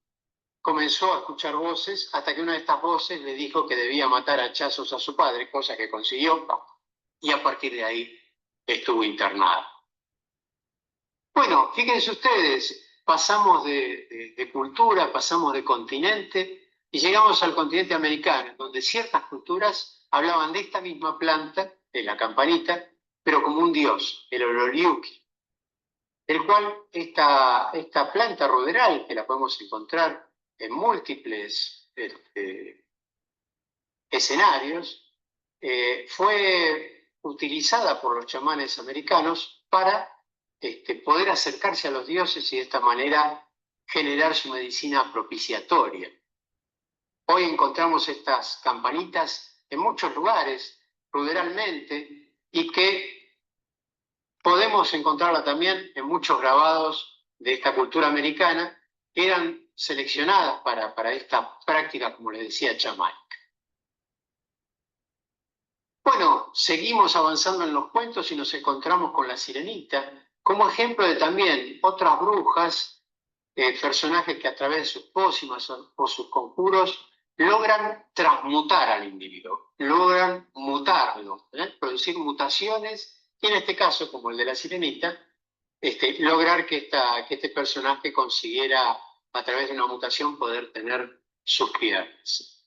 comenzó a escuchar voces hasta que una de estas voces le dijo que debía matar a hachazos a su padre, cosa que consiguió, y a partir de ahí estuvo internado. Bueno, fíjense ustedes, pasamos de cultura, pasamos de continente y llegamos al continente americano, donde ciertas culturas hablaban de esta misma planta, de la campanita, pero como un dios, el Oloriuki, el cual esta planta ruderal, que la podemos encontrar en múltiples escenarios, fue utilizada por los chamanes americanos para poder acercarse a los dioses y de esta manera generar su medicina propiciatoria. Hoy encontramos estas campanitas en muchos lugares, ruderalmente, y que podemos encontrarla también en muchos grabados de esta cultura americana que eran seleccionadas para esta práctica, como les decía, chamánica. Bueno, seguimos avanzando en los cuentos y nos encontramos con la Sirenita, como ejemplo de también otras brujas, personajes que a través de sus pócimas o sus conjuros logran transmutar al individuo, logran mutarlo, producir mutaciones, y en este caso, como el de la Sirenita, lograr que este personaje consiguiera, a través de una mutación, poder tener sus piernas.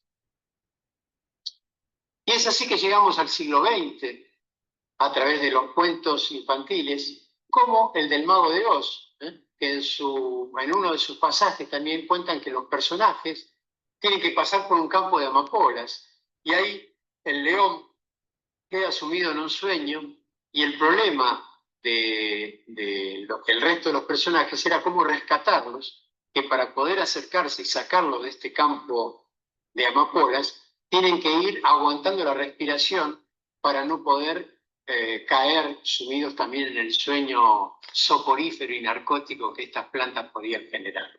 Y es así que llegamos al siglo XX, a través de los cuentos infantiles, como el del Mago de Oz, que en uno de sus pasajes también cuentan que los personajes tienen que pasar por un campo de amapolas, y ahí el león queda sumido en un sueño, y el problema del resto de los personajes era cómo rescatarlos, que para poder acercarse y sacarlos de este campo de amapolas, tienen que ir aguantando la respiración para no poder caer sumidos también en el sueño soporífero y narcótico que estas plantas podían generar.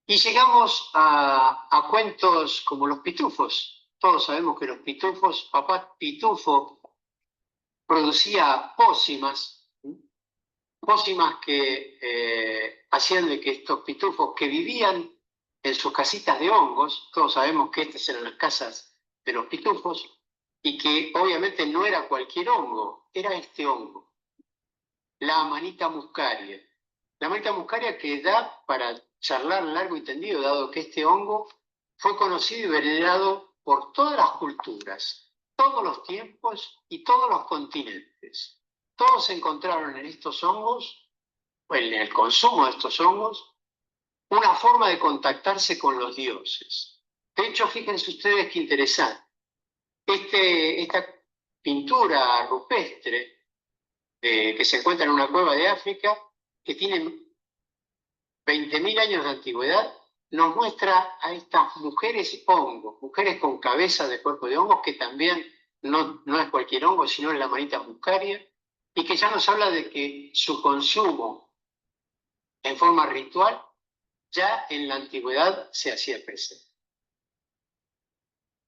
Y llegamos a cuentos como los pitufos. Todos sabemos que los pitufos, papá pitufo producía pócimas que hacían de que estos pitufos que vivían en sus casitas de hongos, todos sabemos que estas eran las casas de los pitufos, y que obviamente no era cualquier hongo, era este hongo, la Amanita muscaria. La Amanita muscaria, que da para charlar largo y tendido, dado que este hongo fue conocido y venerado por todas las culturas, todos los tiempos y todos los continentes. Todos encontraron en estos hongos, o en el consumo de estos hongos, una forma de contactarse con los dioses. De hecho, fíjense ustedes qué interesante. Esta pintura rupestre que se encuentra en una cueva de África, que tiene 20.000 años de antigüedad, nos muestra a estas mujeres hongos, mujeres con cabeza de cuerpo de hongos, que también no es cualquier hongo, sino es la Amanita muscaria, y que ya nos habla de que su consumo en forma ritual ya en la antigüedad se hacía presente.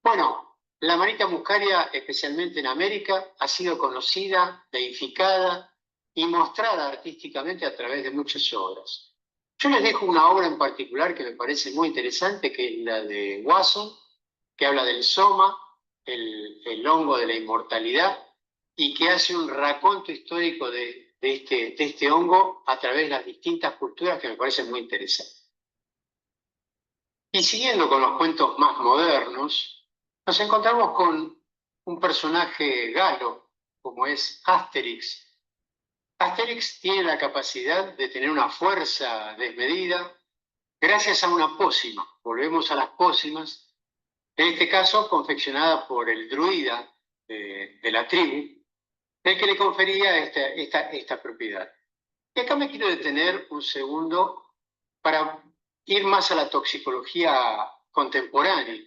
Bueno, la Amanita muscaria, especialmente en América, ha sido conocida, deificada y mostrada artísticamente a través de muchas obras. Yo les dejo una obra en particular que me parece muy interesante, que es la de Wasson, que habla del soma, el hongo de la inmortalidad, y que hace un raconto histórico de este hongo a través de las distintas culturas, que me parece muy interesante. Y siguiendo con los cuentos más modernos, nos encontramos con un personaje galo, como es Asterix. Asterix tiene la capacidad de tener una fuerza desmedida, gracias a una pócima. Volvemos a las pócimas, en este caso confeccionada por el druida de la tribu, el que le confería esta propiedad. Y acá me quiero detener un segundo para ir más a la toxicología contemporánea,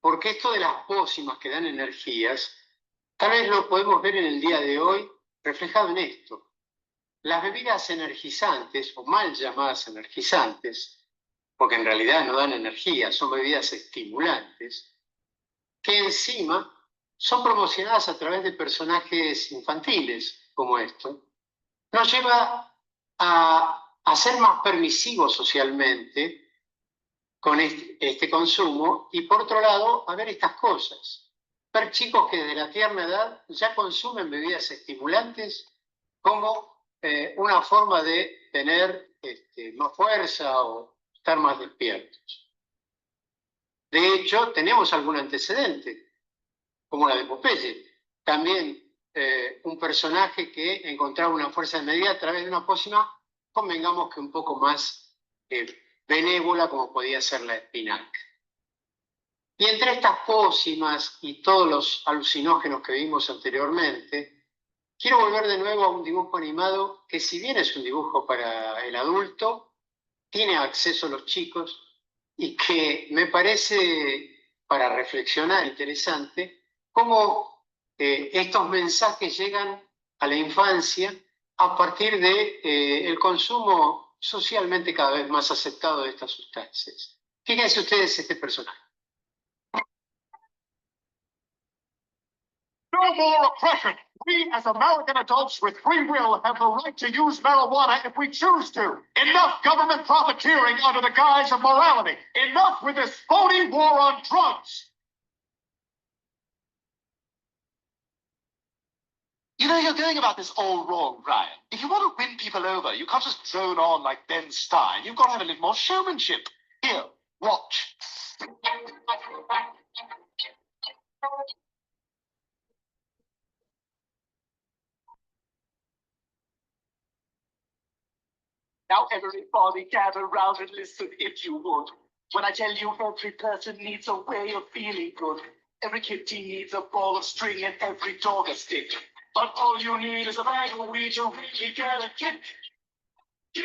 porque esto de las pócimas que dan energías, tal vez lo podemos ver en el día de hoy reflejado en esto. Las bebidas energizantes, o mal llamadas energizantes, porque en realidad no dan energía, son bebidas estimulantes, que encima son promocionadas a través de personajes infantiles como esto, nos lleva a ser más permisivos socialmente con este consumo y por otro lado a ver estas cosas. Ver chicos que desde la tierna edad ya consumen bebidas estimulantes como una forma de tener más fuerza o estar más despiertos. De hecho, tenemos algún antecedente, como la de Popeye. También un personaje que encontraba una fuerza de medida a través de una pócima, convengamos que un poco más benévola, como podía ser la espinaca. Y entre estas pócimas y todos los alucinógenos que vimos anteriormente, quiero volver de nuevo a un dibujo animado que, si bien es un dibujo para el adulto, tiene acceso a los chicos y que me parece, para reflexionar, interesante, cómo estos mensajes llegan a la infancia a partir de el consumo socialmente cada vez más aceptado de estas sustancias. Fíjense ustedes este personaje. No more oppression. We, as American adults with free will, have the right to use marijuana if we choose to. Enough government profiteering under the guise of morality. Enough with this phony war on drugs. You know, you're going about this all wrong, Brian. If you want to win people over, you can't just drone on like Ben Stein. You've got to have a little more showmanship. Here, watch. Now everybody gather round and listen if you would. When I tell you every person needs a way of feeling good. Every kitty needs a ball of string and every dog a stick. But all you need is a bag of weed to really get a kick. There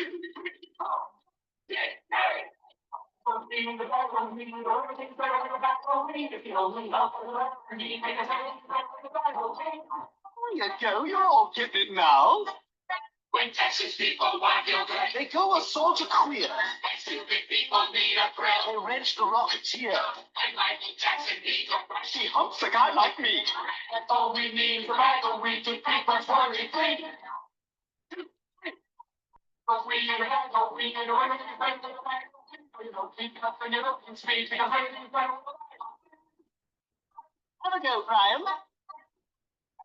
you go, you're all getting it now. When Texas people want yogurt, they go assault a queer. And stupid people need a thrill. They wrench the Rocketeer. And Michael Jackson needs a brush. He humps a guy like me. And all we need is a bag of weed to keep us worry free. But we need a bag of weed and we're going to bag of weed. You know, keep up and you're looking sweet because we're Have a go, Brian.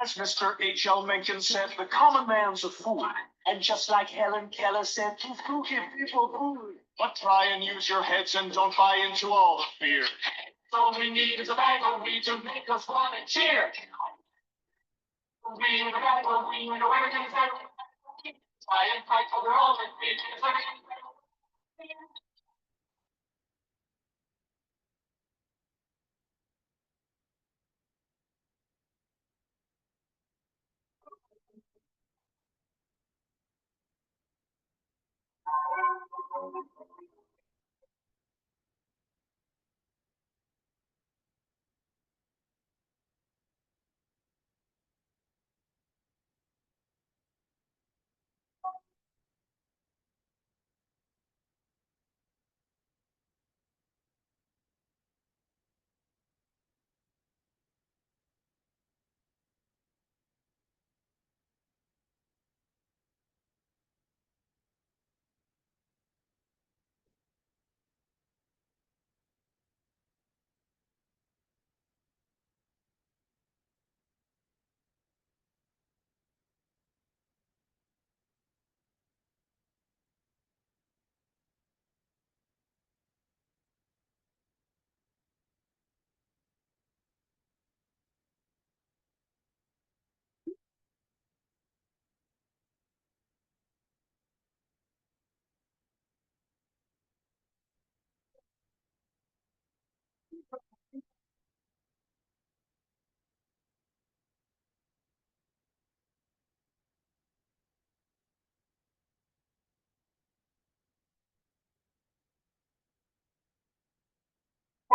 As Mr. H.L. Mencken said, the common man's a fool. And just like Helen Keller said, to give people food. But try and use your heads and don't buy into all the fear. All we need is a bag of weed to make us want to cheer. We need a bag of weed and we're going to try and fight for their own weed.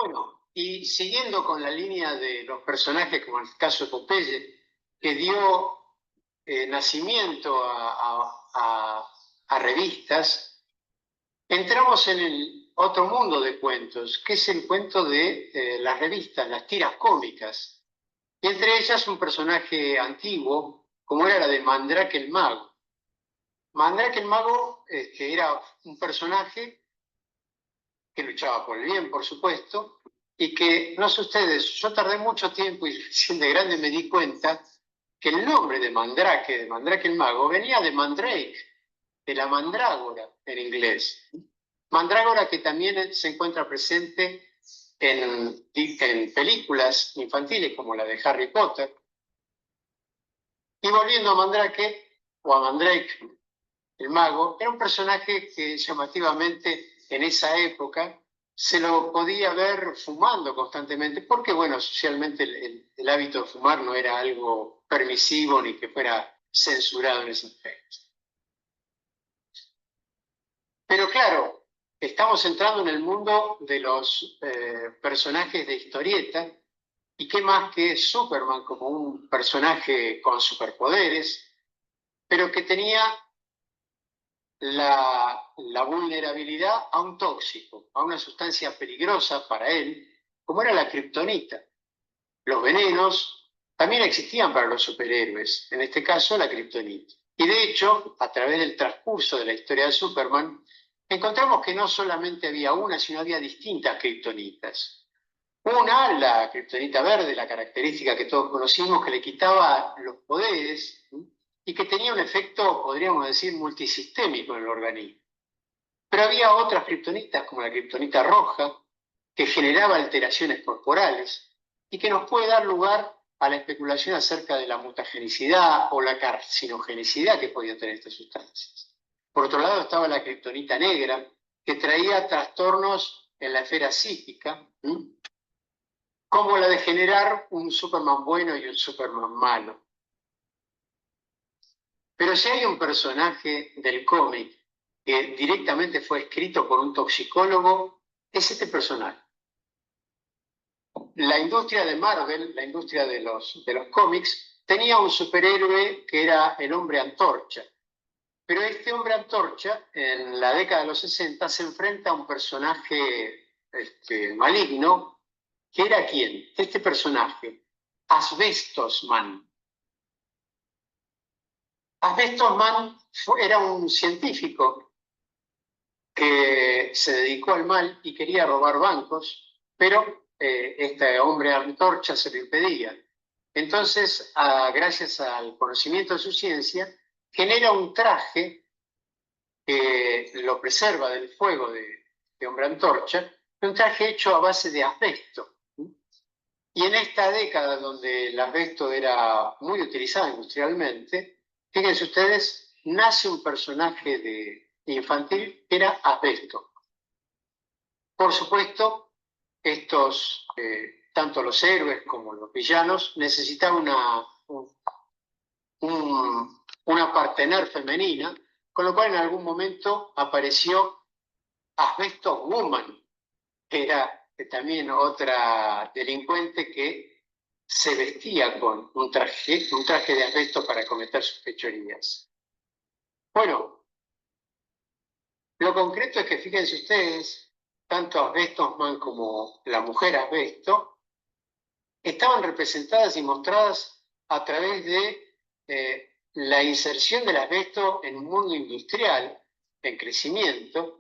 Bueno, y siguiendo con la línea de los personajes, como en el caso de Popeye, que dio nacimiento a revistas, entramos en el otro mundo de cuentos, que es el cuento de las revistas, las tiras cómicas. Y entre ellas un personaje antiguo, como era la de Mandrake el Mago. Mandrake el Mago era un personaje que luchaba por el bien, por supuesto, y que, no sé ustedes, yo tardé mucho tiempo y recién de grande me di cuenta que el nombre de Mandrake el Mago, venía de Mandrake, de la mandrágora en inglés. Mandrágora que también se encuentra presente en películas infantiles como la de Harry Potter. Y volviendo a Mandrake, o a Mandrake, el mago, era un personaje que llamativamente en esa época se lo podía ver fumando constantemente, porque bueno, socialmente el hábito de fumar no era algo permisivo ni que fuera censurado en ese aspecto. Pero claro, estamos entrando en el mundo de los personajes de historieta, y qué más que Superman como un personaje con superpoderes, pero que tenía la vulnerabilidad a un tóxico, a una sustancia peligrosa para él, como era la kriptonita. Los venenos también existían para los superhéroes, en este caso la kriptonita. Y de hecho, a través del transcurso de la historia de Superman, encontramos que no solamente había una, sino había distintas kriptonitas. Una, la kriptonita verde, la característica que todos conocimos, que le quitaba los poderes, ¿sí? Y que tenía un efecto, podríamos decir, multisistémico en el organismo. Pero había otras kriptonitas, como la kriptonita roja, que generaba alteraciones corporales y que nos puede dar lugar a la especulación acerca de la mutagenicidad o la carcinogenicidad que podían tener estas sustancias. Por otro lado estaba la kriptonita negra, que traía trastornos en la esfera psíquica, ¿sí? Como la de generar un Superman bueno y un Superman malo. Pero si hay un personaje del cómic que directamente fue escrito por un toxicólogo, es este personaje. La industria de Marvel, la industria de los cómics, tenía un superhéroe que era el Hombre Antorcha. Pero este Hombre Antorcha, en la década de los 60, se enfrenta a un personaje maligno, que era ¿quién? Este personaje, Asbestos Man. Asbestos Man era un científico que se dedicó al mal y quería robar bancos, pero este hombre antorcha se lo impedía. Entonces, gracias al conocimiento de su ciencia, genera un traje que lo preserva del fuego de hombre antorcha, un traje hecho a base de asbesto. Y en esta década donde el asbesto era muy utilizado industrialmente, fíjense ustedes, nace un personaje infantil que era asbesto. Por supuesto, tanto los héroes como los villanos necesitaban una partener femenina, con lo cual en algún momento apareció Asbestos Woman, que era también otra delincuente que se vestía con un traje de asbesto para cometer sus fechorías. Bueno, lo concreto es que fíjense ustedes, tanto Asbestos Man como la mujer Asbesto estaban representadas y mostradas a través de la inserción del asbesto en un mundo industrial en crecimiento,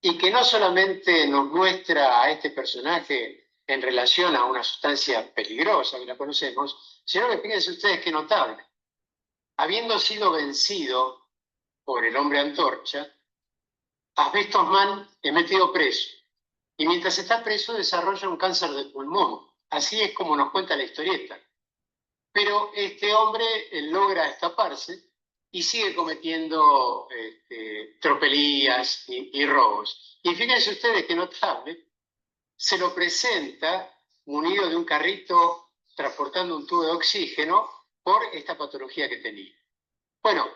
y que no solamente nos muestra a este personaje en relación a una sustancia peligrosa que la conocemos, sino que fíjense ustedes qué notable. Habiendo sido vencido por el Hombre Antorcha, Asbestos Man es metido preso. Y mientras está preso desarrolla un cáncer de pulmón. Así es como nos cuenta la historieta. Pero este hombre logra escaparse y sigue cometiendo tropelías y robos. Y fíjense ustedes que notable, se lo presenta munido de un carrito transportando un tubo de oxígeno por esta patología que tenía. Bueno,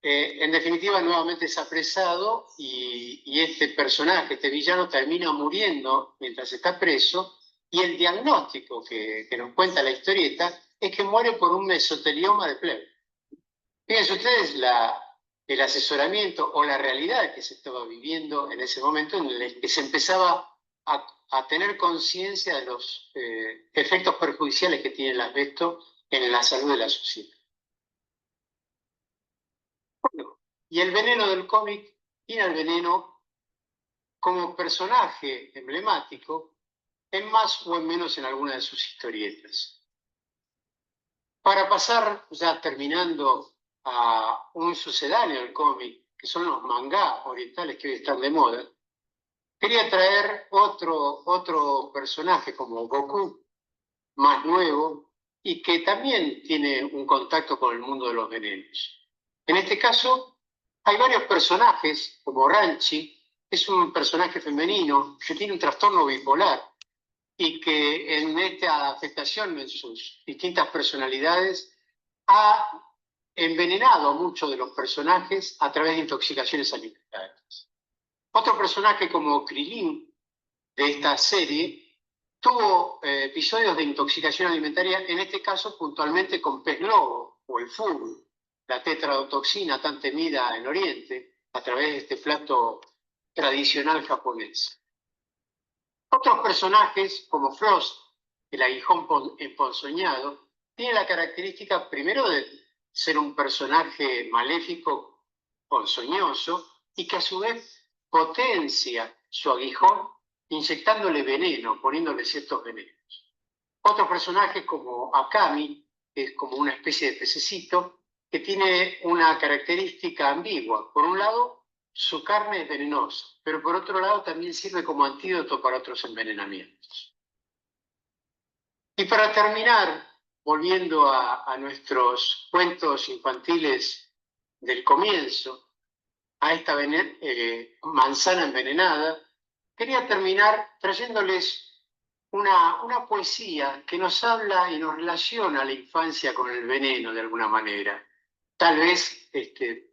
En definitiva, nuevamente es apresado y este personaje, este villano, termina muriendo mientras está preso, y el diagnóstico que nos cuenta la historieta es que muere por un mesotelioma de plebe. Fíjense ustedes el asesoramiento o la realidad que se estaba viviendo en ese momento en el que se empezaba a tener conciencia de los efectos perjudiciales que tiene el asbesto en la salud de la sociedad. Bueno, y el veneno del cómic tiene al veneno como personaje emblemático en más o en menos en alguna de sus historietas. Para pasar, ya terminando, a un sucedáneo del cómic, que son los mangá orientales que hoy están de moda, quería traer otro personaje como Goku, más nuevo, y que también tiene un contacto con el mundo de los venenos. En este caso, hay varios personajes, como Ranchi, es un personaje femenino que tiene un trastorno bipolar y que en esta afectación, en sus distintas personalidades, ha envenenado a muchos de los personajes a través de intoxicaciones alimentarias. Otro personaje como Krilin de esta serie tuvo episodios de intoxicación alimentaria, en este caso puntualmente con pez globo o el fugu, la tetradotoxina tan temida en Oriente, a través de este plato tradicional japonés. Otros personajes, como Frost, el aguijón emponzoñado, tiene la característica primero de ser un personaje maléfico, ponzoñoso, y que a su vez potencia su aguijón inyectándole veneno, poniéndole ciertos venenos. Otros personajes como Akami, que es como una especie de pececito, que tiene una característica ambigua. Por un lado, su carne es venenosa, pero por otro lado también sirve como antídoto para otros envenenamientos. Y para terminar, volviendo a nuestros cuentos infantiles del comienzo, a esta manzana envenenada, quería terminar trayéndoles una poesía que nos habla y nos relaciona la infancia con el veneno de alguna manera, tal vez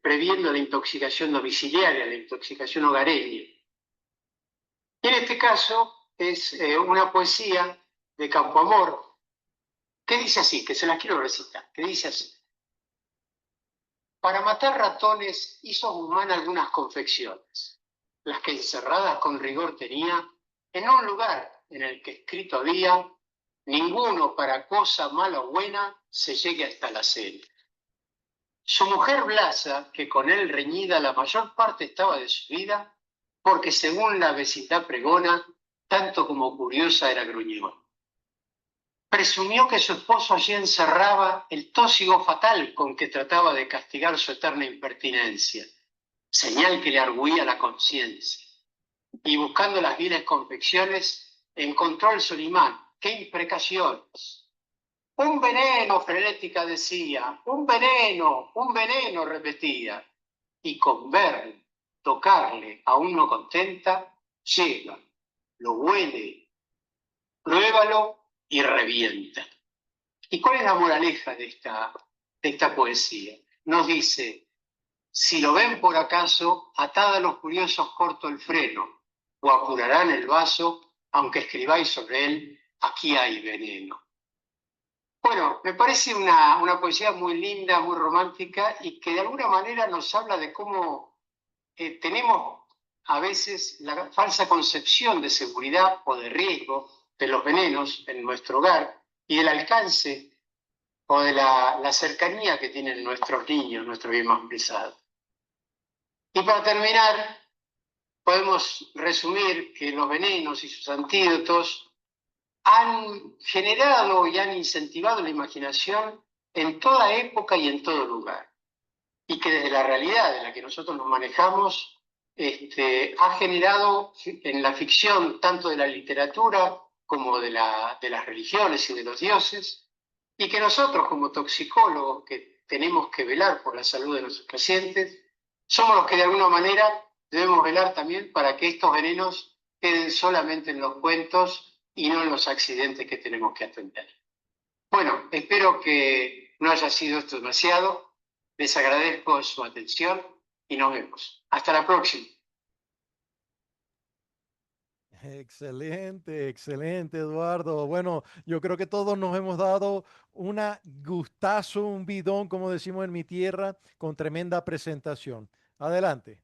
previendo la intoxicación domiciliaria, la intoxicación hogareña. Y en este caso es una poesía de Campoamor, que dice así, que se las quiero recitar, que dice así: para matar ratones hizo Guzmán algunas confecciones, las que encerradas con rigor tenía en un lugar en el que escrito había: ninguno para cosa mala o buena se llegue hasta la cena. Su mujer Blasa, que con él reñida la mayor parte estaba de su vida, porque según la vecindad pregona, tanto como curiosa era gruñona. Presumió que su esposo allí encerraba el tósigo fatal con que trataba de castigar su eterna impertinencia, señal que le argüía la conciencia. Y buscando las viles confecciones, encontró el Solimán. ¡Qué imprecaciones! Un veneno, frenética decía, un veneno, repetía. Y con verle, tocarle, aún no contenta, llega, lo huele, pruébalo y revienta. ¿Y cuál es la moraleja de esta poesía? Nos dice: si lo ven por acaso, atad a los curiosos corto el freno, o apurarán el vaso, aunque escribáis sobre él, aquí hay veneno. Bueno, me parece una poesía muy linda, muy romántica, y que de alguna manera nos habla de cómo tenemos a veces la falsa concepción de seguridad o de riesgo de los venenos en nuestro hogar y del alcance o de la cercanía que tienen nuestros niños, nuestro bien más pesado. Y para terminar, podemos resumir que los venenos y sus antídotos han generado y han incentivado la imaginación en toda época y en todo lugar. Y que desde la realidad en la que nosotros nos manejamos, ha generado en la ficción, tanto de la literatura como de las religiones y de los dioses, y que nosotros como toxicólogos que tenemos que velar por la salud de nuestros pacientes, somos los que de alguna manera debemos velar también para que estos venenos queden solamente en los cuentos y no en los accidentes que tenemos que atender. Bueno, espero que no haya sido esto demasiado. Les agradezco su atención y nos vemos. Hasta la próxima. Excelente, excelente, Eduardo. Bueno, yo creo que todos nos hemos dado una gustazo, un bidón, como decimos en mi tierra, con tremenda presentación. Adelante.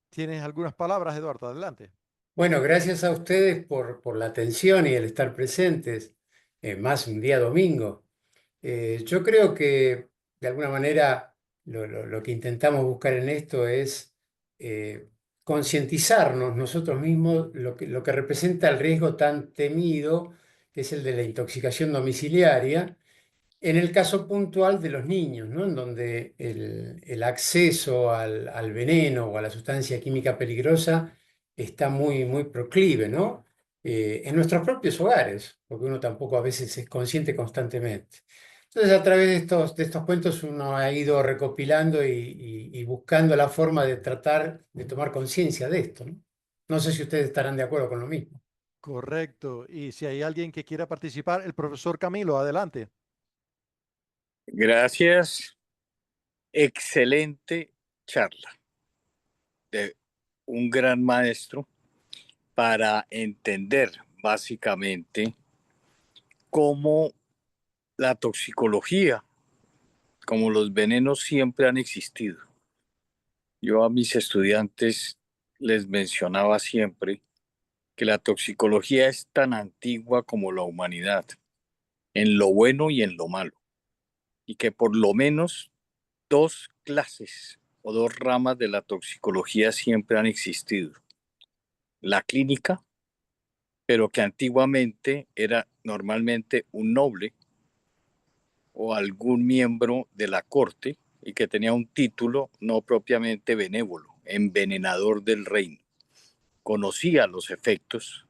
¿Tienes algunas palabras, Eduardo? Adelante. Bueno, gracias a ustedes por la atención y el estar presentes, más un día domingo. Yo creo que de alguna manera lo que intentamos buscar en esto es eh, concientizarnos nosotros mismos lo que representa el riesgo tan temido, que es el de la intoxicación domiciliaria, en el caso puntual de los niños, ¿no? En donde el acceso al veneno o a la sustancia química peligrosa está muy proclive, ¿no? En nuestros propios hogares, porque uno tampoco a veces es consciente constantemente. Entonces, a través de estos cuentos uno ha ido recopilando y buscando la forma de tratar de tomar conciencia de esto, ¿no? No sé si ustedes estarán de acuerdo con lo mismo. Correcto. Y si hay alguien que quiera participar, el profesor Camilo, adelante. Gracias. Excelente charla de un gran maestro para entender básicamente cómo la toxicología, como los venenos siempre han existido. Yo a mis estudiantes les mencionaba siempre que la toxicología es tan antigua como la humanidad, en lo bueno y en lo malo, y que por lo menos dos clases o dos ramas de la toxicología siempre han existido. La clínica, pero que antiguamente era normalmente un noble o algún miembro de la corte y que tenía un título no propiamente benévolo, envenenador del reino. Conocía los efectos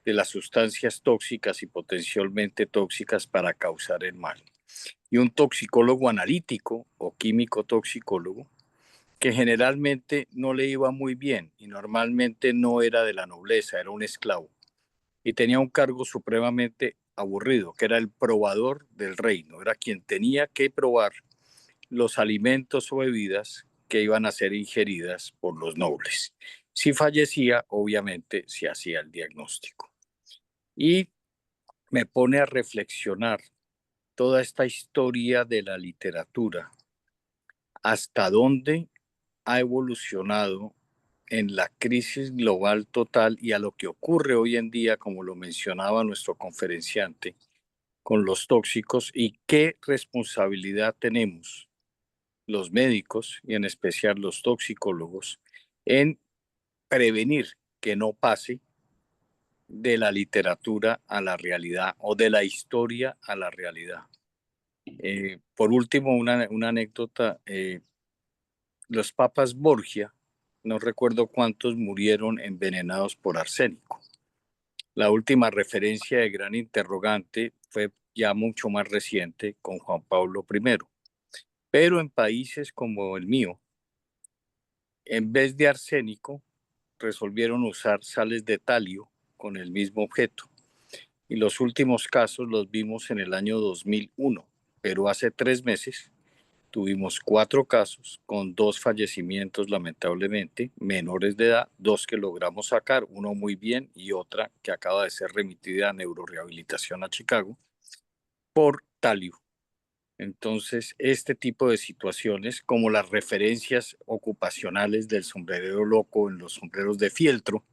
de las sustancias tóxicas y potencialmente tóxicas para causar el mal. Y un toxicólogo analítico o químico toxicólogo que generalmente no le iba muy bien y normalmente no era de la nobleza, era un esclavo y tenía un cargo supremamente aburrido, que era el probador del reino, era quien tenía que probar los alimentos o bebidas que iban a ser ingeridas por los nobles. Si fallecía, obviamente se hacía el diagnóstico. Y me pone a reflexionar toda esta historia de la literatura, hasta dónde ha evolucionado en la crisis global total y a lo que ocurre hoy en día, como lo mencionaba nuestro conferenciante, con los tóxicos y qué responsabilidad tenemos los médicos y en especial los toxicólogos en prevenir que no pase de la literatura a la realidad o de la historia a la realidad. Por último, una anécdota, los papas Borgia, no recuerdo cuántos murieron envenenados por arsénico. La última referencia de gran interrogante fue ya mucho más reciente con Juan Pablo I. Pero en países como el mío, en vez de arsénico, resolvieron usar sales de talio con el mismo objeto. Y los últimos casos los vimos en el año 2001, pero hace 3 meses tuvimos 4 casos con 2 fallecimientos lamentablemente, menores de edad, 2 que logramos sacar, uno muy bien y otra que acaba de ser remitida a neurorehabilitación a Chicago por talio. Entonces, este tipo de situaciones, como las referencias ocupacionales del sombrerero loco en los sombreros de fieltro,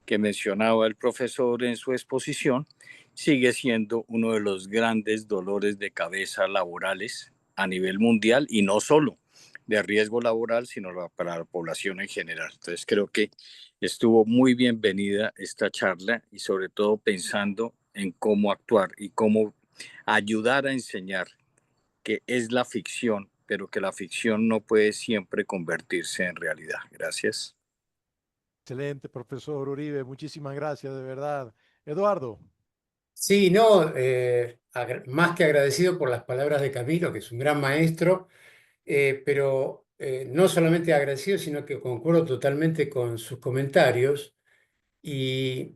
que mencionaba el profesor en su exposición, sigue siendo uno de los grandes dolores de cabeza laborales a nivel mundial y no solo de riesgo laboral, sino para la población en general. Entonces creo que estuvo muy bienvenida esta charla y sobre todo pensando en cómo actuar y cómo ayudar a enseñar que es la ficción, pero que la ficción no puede siempre convertirse en realidad. Gracias. Excelente, profesor Uribe. Muchísimas gracias, de verdad. Eduardo. Sí, no, más que agradecido por las palabras de Camilo, que es un gran maestro, pero no solamente agradecido, sino que concuerdo totalmente con sus comentarios. Y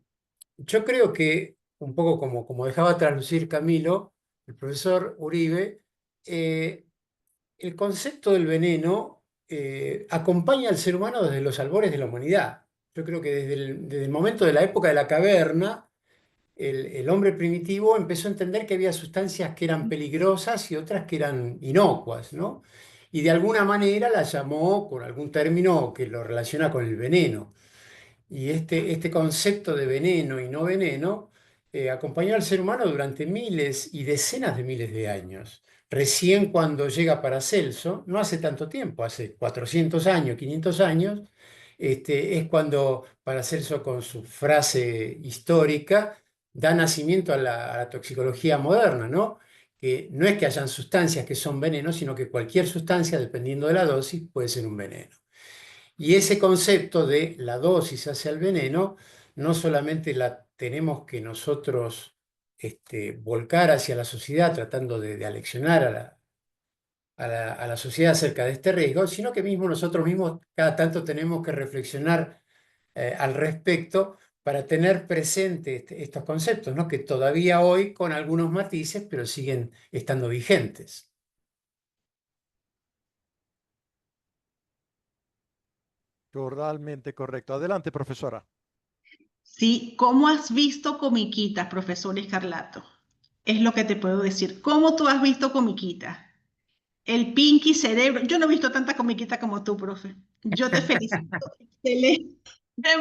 yo creo que un poco como dejaba traslucir Camilo, el profesor Uribe, el concepto del veneno acompaña al ser humano desde los albores de la humanidad. Yo creo que desde el momento de la época de la caverna, el hombre primitivo empezó a entender que había sustancias que eran peligrosas y otras que eran inocuas, ¿no? Y de alguna manera la llamó con algún término que lo relaciona con el veneno. Y este concepto de veneno y no veneno acompañó al ser humano durante miles y decenas de miles de años. Recién cuando llega Paracelso, no hace tanto tiempo, hace 400 años, 500 años, es cuando Paracelso con su frase histórica da nacimiento a la toxicología moderna, ¿no? Que no es que hayan sustancias que son venenos, sino que cualquier sustancia, dependiendo de la dosis, puede ser un veneno. Y ese concepto de la dosis hacia el veneno, no solamente la tenemos que nosotros volcar hacia la sociedad tratando de aleccionar a la sociedad acerca de este riesgo, sino que mismo nosotros mismos cada tanto tenemos que reflexionar al respecto para tener presente estos conceptos, ¿no? Que todavía hoy con algunos matices, pero siguen estando vigentes. Totalmente correcto. Adelante, profesora. Sí, ¿cómo has visto comiquitas, profesor Escarlato? Es lo que te puedo decir. ¿Cómo tú has visto comiquitas? El Pinky Cerebro. Yo no he visto tanta comiquita como tú, profe. Yo te felicito. Excelente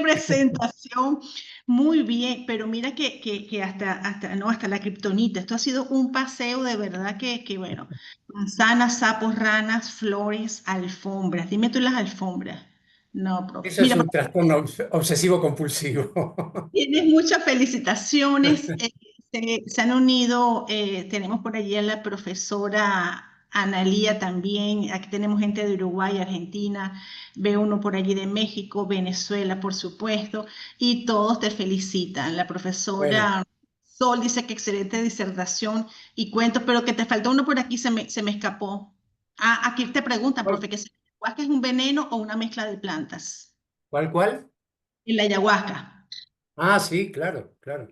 presentación. Muy bien, pero mira que hasta la kriptonita. Esto ha sido un paseo de verdad que bueno. Manzanas, sapos, ranas, flores, alfombras. Dime tú las alfombras. No, profe. Eso es Mira, un trastorno obsesivo compulsivo. tienes muchas felicitaciones. Se han unido, tenemos por allí a la profesora Analía también. Aquí tenemos gente de Uruguay, Argentina, veo uno por allí de México, Venezuela, por supuesto, y todos te felicitan. La Bueno, profesora Sol dice que excelente disertación y cuentos, pero que te faltó uno por aquí, se me escapó. Ah, aquí te preguntan, ¿cuál, profe, que si la ayahuasca es un veneno o una mezcla de plantas. cuál? En la ayahuasca. Ah, sí, claro, claro.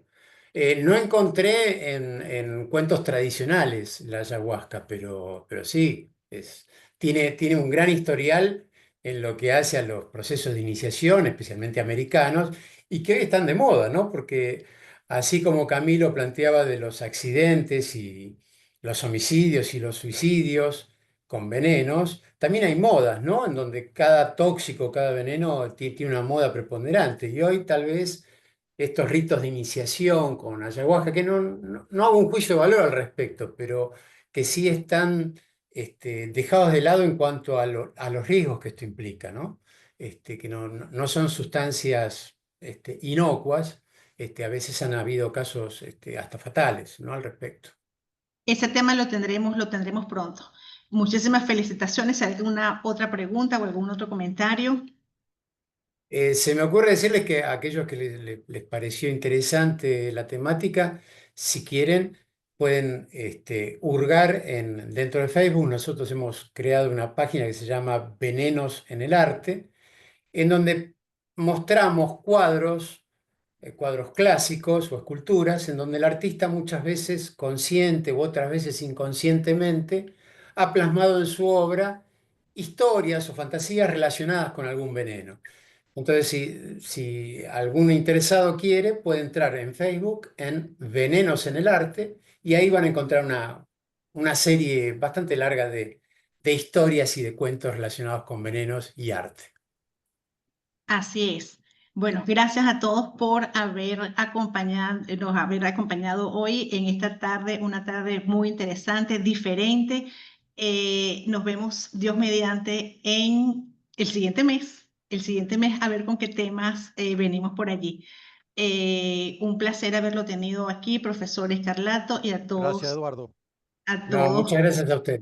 No encontré en cuentos tradicionales la ayahuasca, pero sí, tiene un gran historial en lo que hace a los procesos de iniciación, especialmente americanos, y que hoy están de moda, ¿no? Porque así como Camilo planteaba de los accidentes y los homicidios y los suicidios con venenos, también hay modas, ¿no? En donde cada tóxico, cada veneno tiene una moda preponderante. Y hoy tal vez estos ritos de iniciación con ayahuasca, que no hago un juicio de valor al respecto, pero que sí están dejados de lado en cuanto a los riesgos que esto implica, ¿no? Que no son sustancias inocuas, a veces han habido casos hasta fatales, ¿no? Al respecto. Ese tema lo tendremos pronto. Muchísimas felicitaciones. ¿Alguna otra pregunta o algún otro comentario? Se me ocurre decirles que a aquellos que les pareció interesante la temática, si quieren, pueden hurgar dentro de Facebook. Nosotros hemos creado una página que se llama Venenos en el Arte, en donde mostramos cuadros clásicos o esculturas, en donde el artista muchas veces consciente u otras veces inconscientemente ha plasmado en su obra historias o fantasías relacionadas con algún veneno. Entonces, si algún interesado quiere, puede entrar en Facebook en Venenos en el Arte y ahí van a encontrar una serie bastante larga de historias y de cuentos relacionados con venenos y arte. Así es. Bueno, gracias a todos por nos haber acompañado hoy en esta tarde, una tarde muy interesante, diferente. Nos vemos, Dios mediante, en el siguiente mes. El siguiente mes, a ver con qué temas venimos por allí. Un placer haberlo tenido aquí, profesor Escarlato, y a Gracias, todos, Eduardo. a No, todos muchas gracias a usted.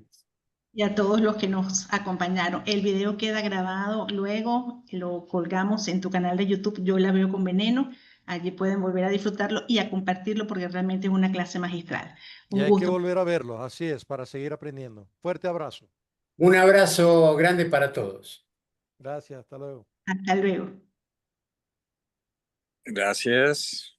y a todos los que nos acompañaron. El video queda grabado luego, lo colgamos en tu canal de YouTube, Yo la veo con veneno. Allí pueden volver a disfrutarlo y a compartirlo porque realmente es una clase magistral. Y Un hay que gusto. volver a verlo, así es, para seguir aprendiendo. Fuerte abrazo. Un abrazo grande para todos. Gracias, hasta luego. Hasta luego. Gracias.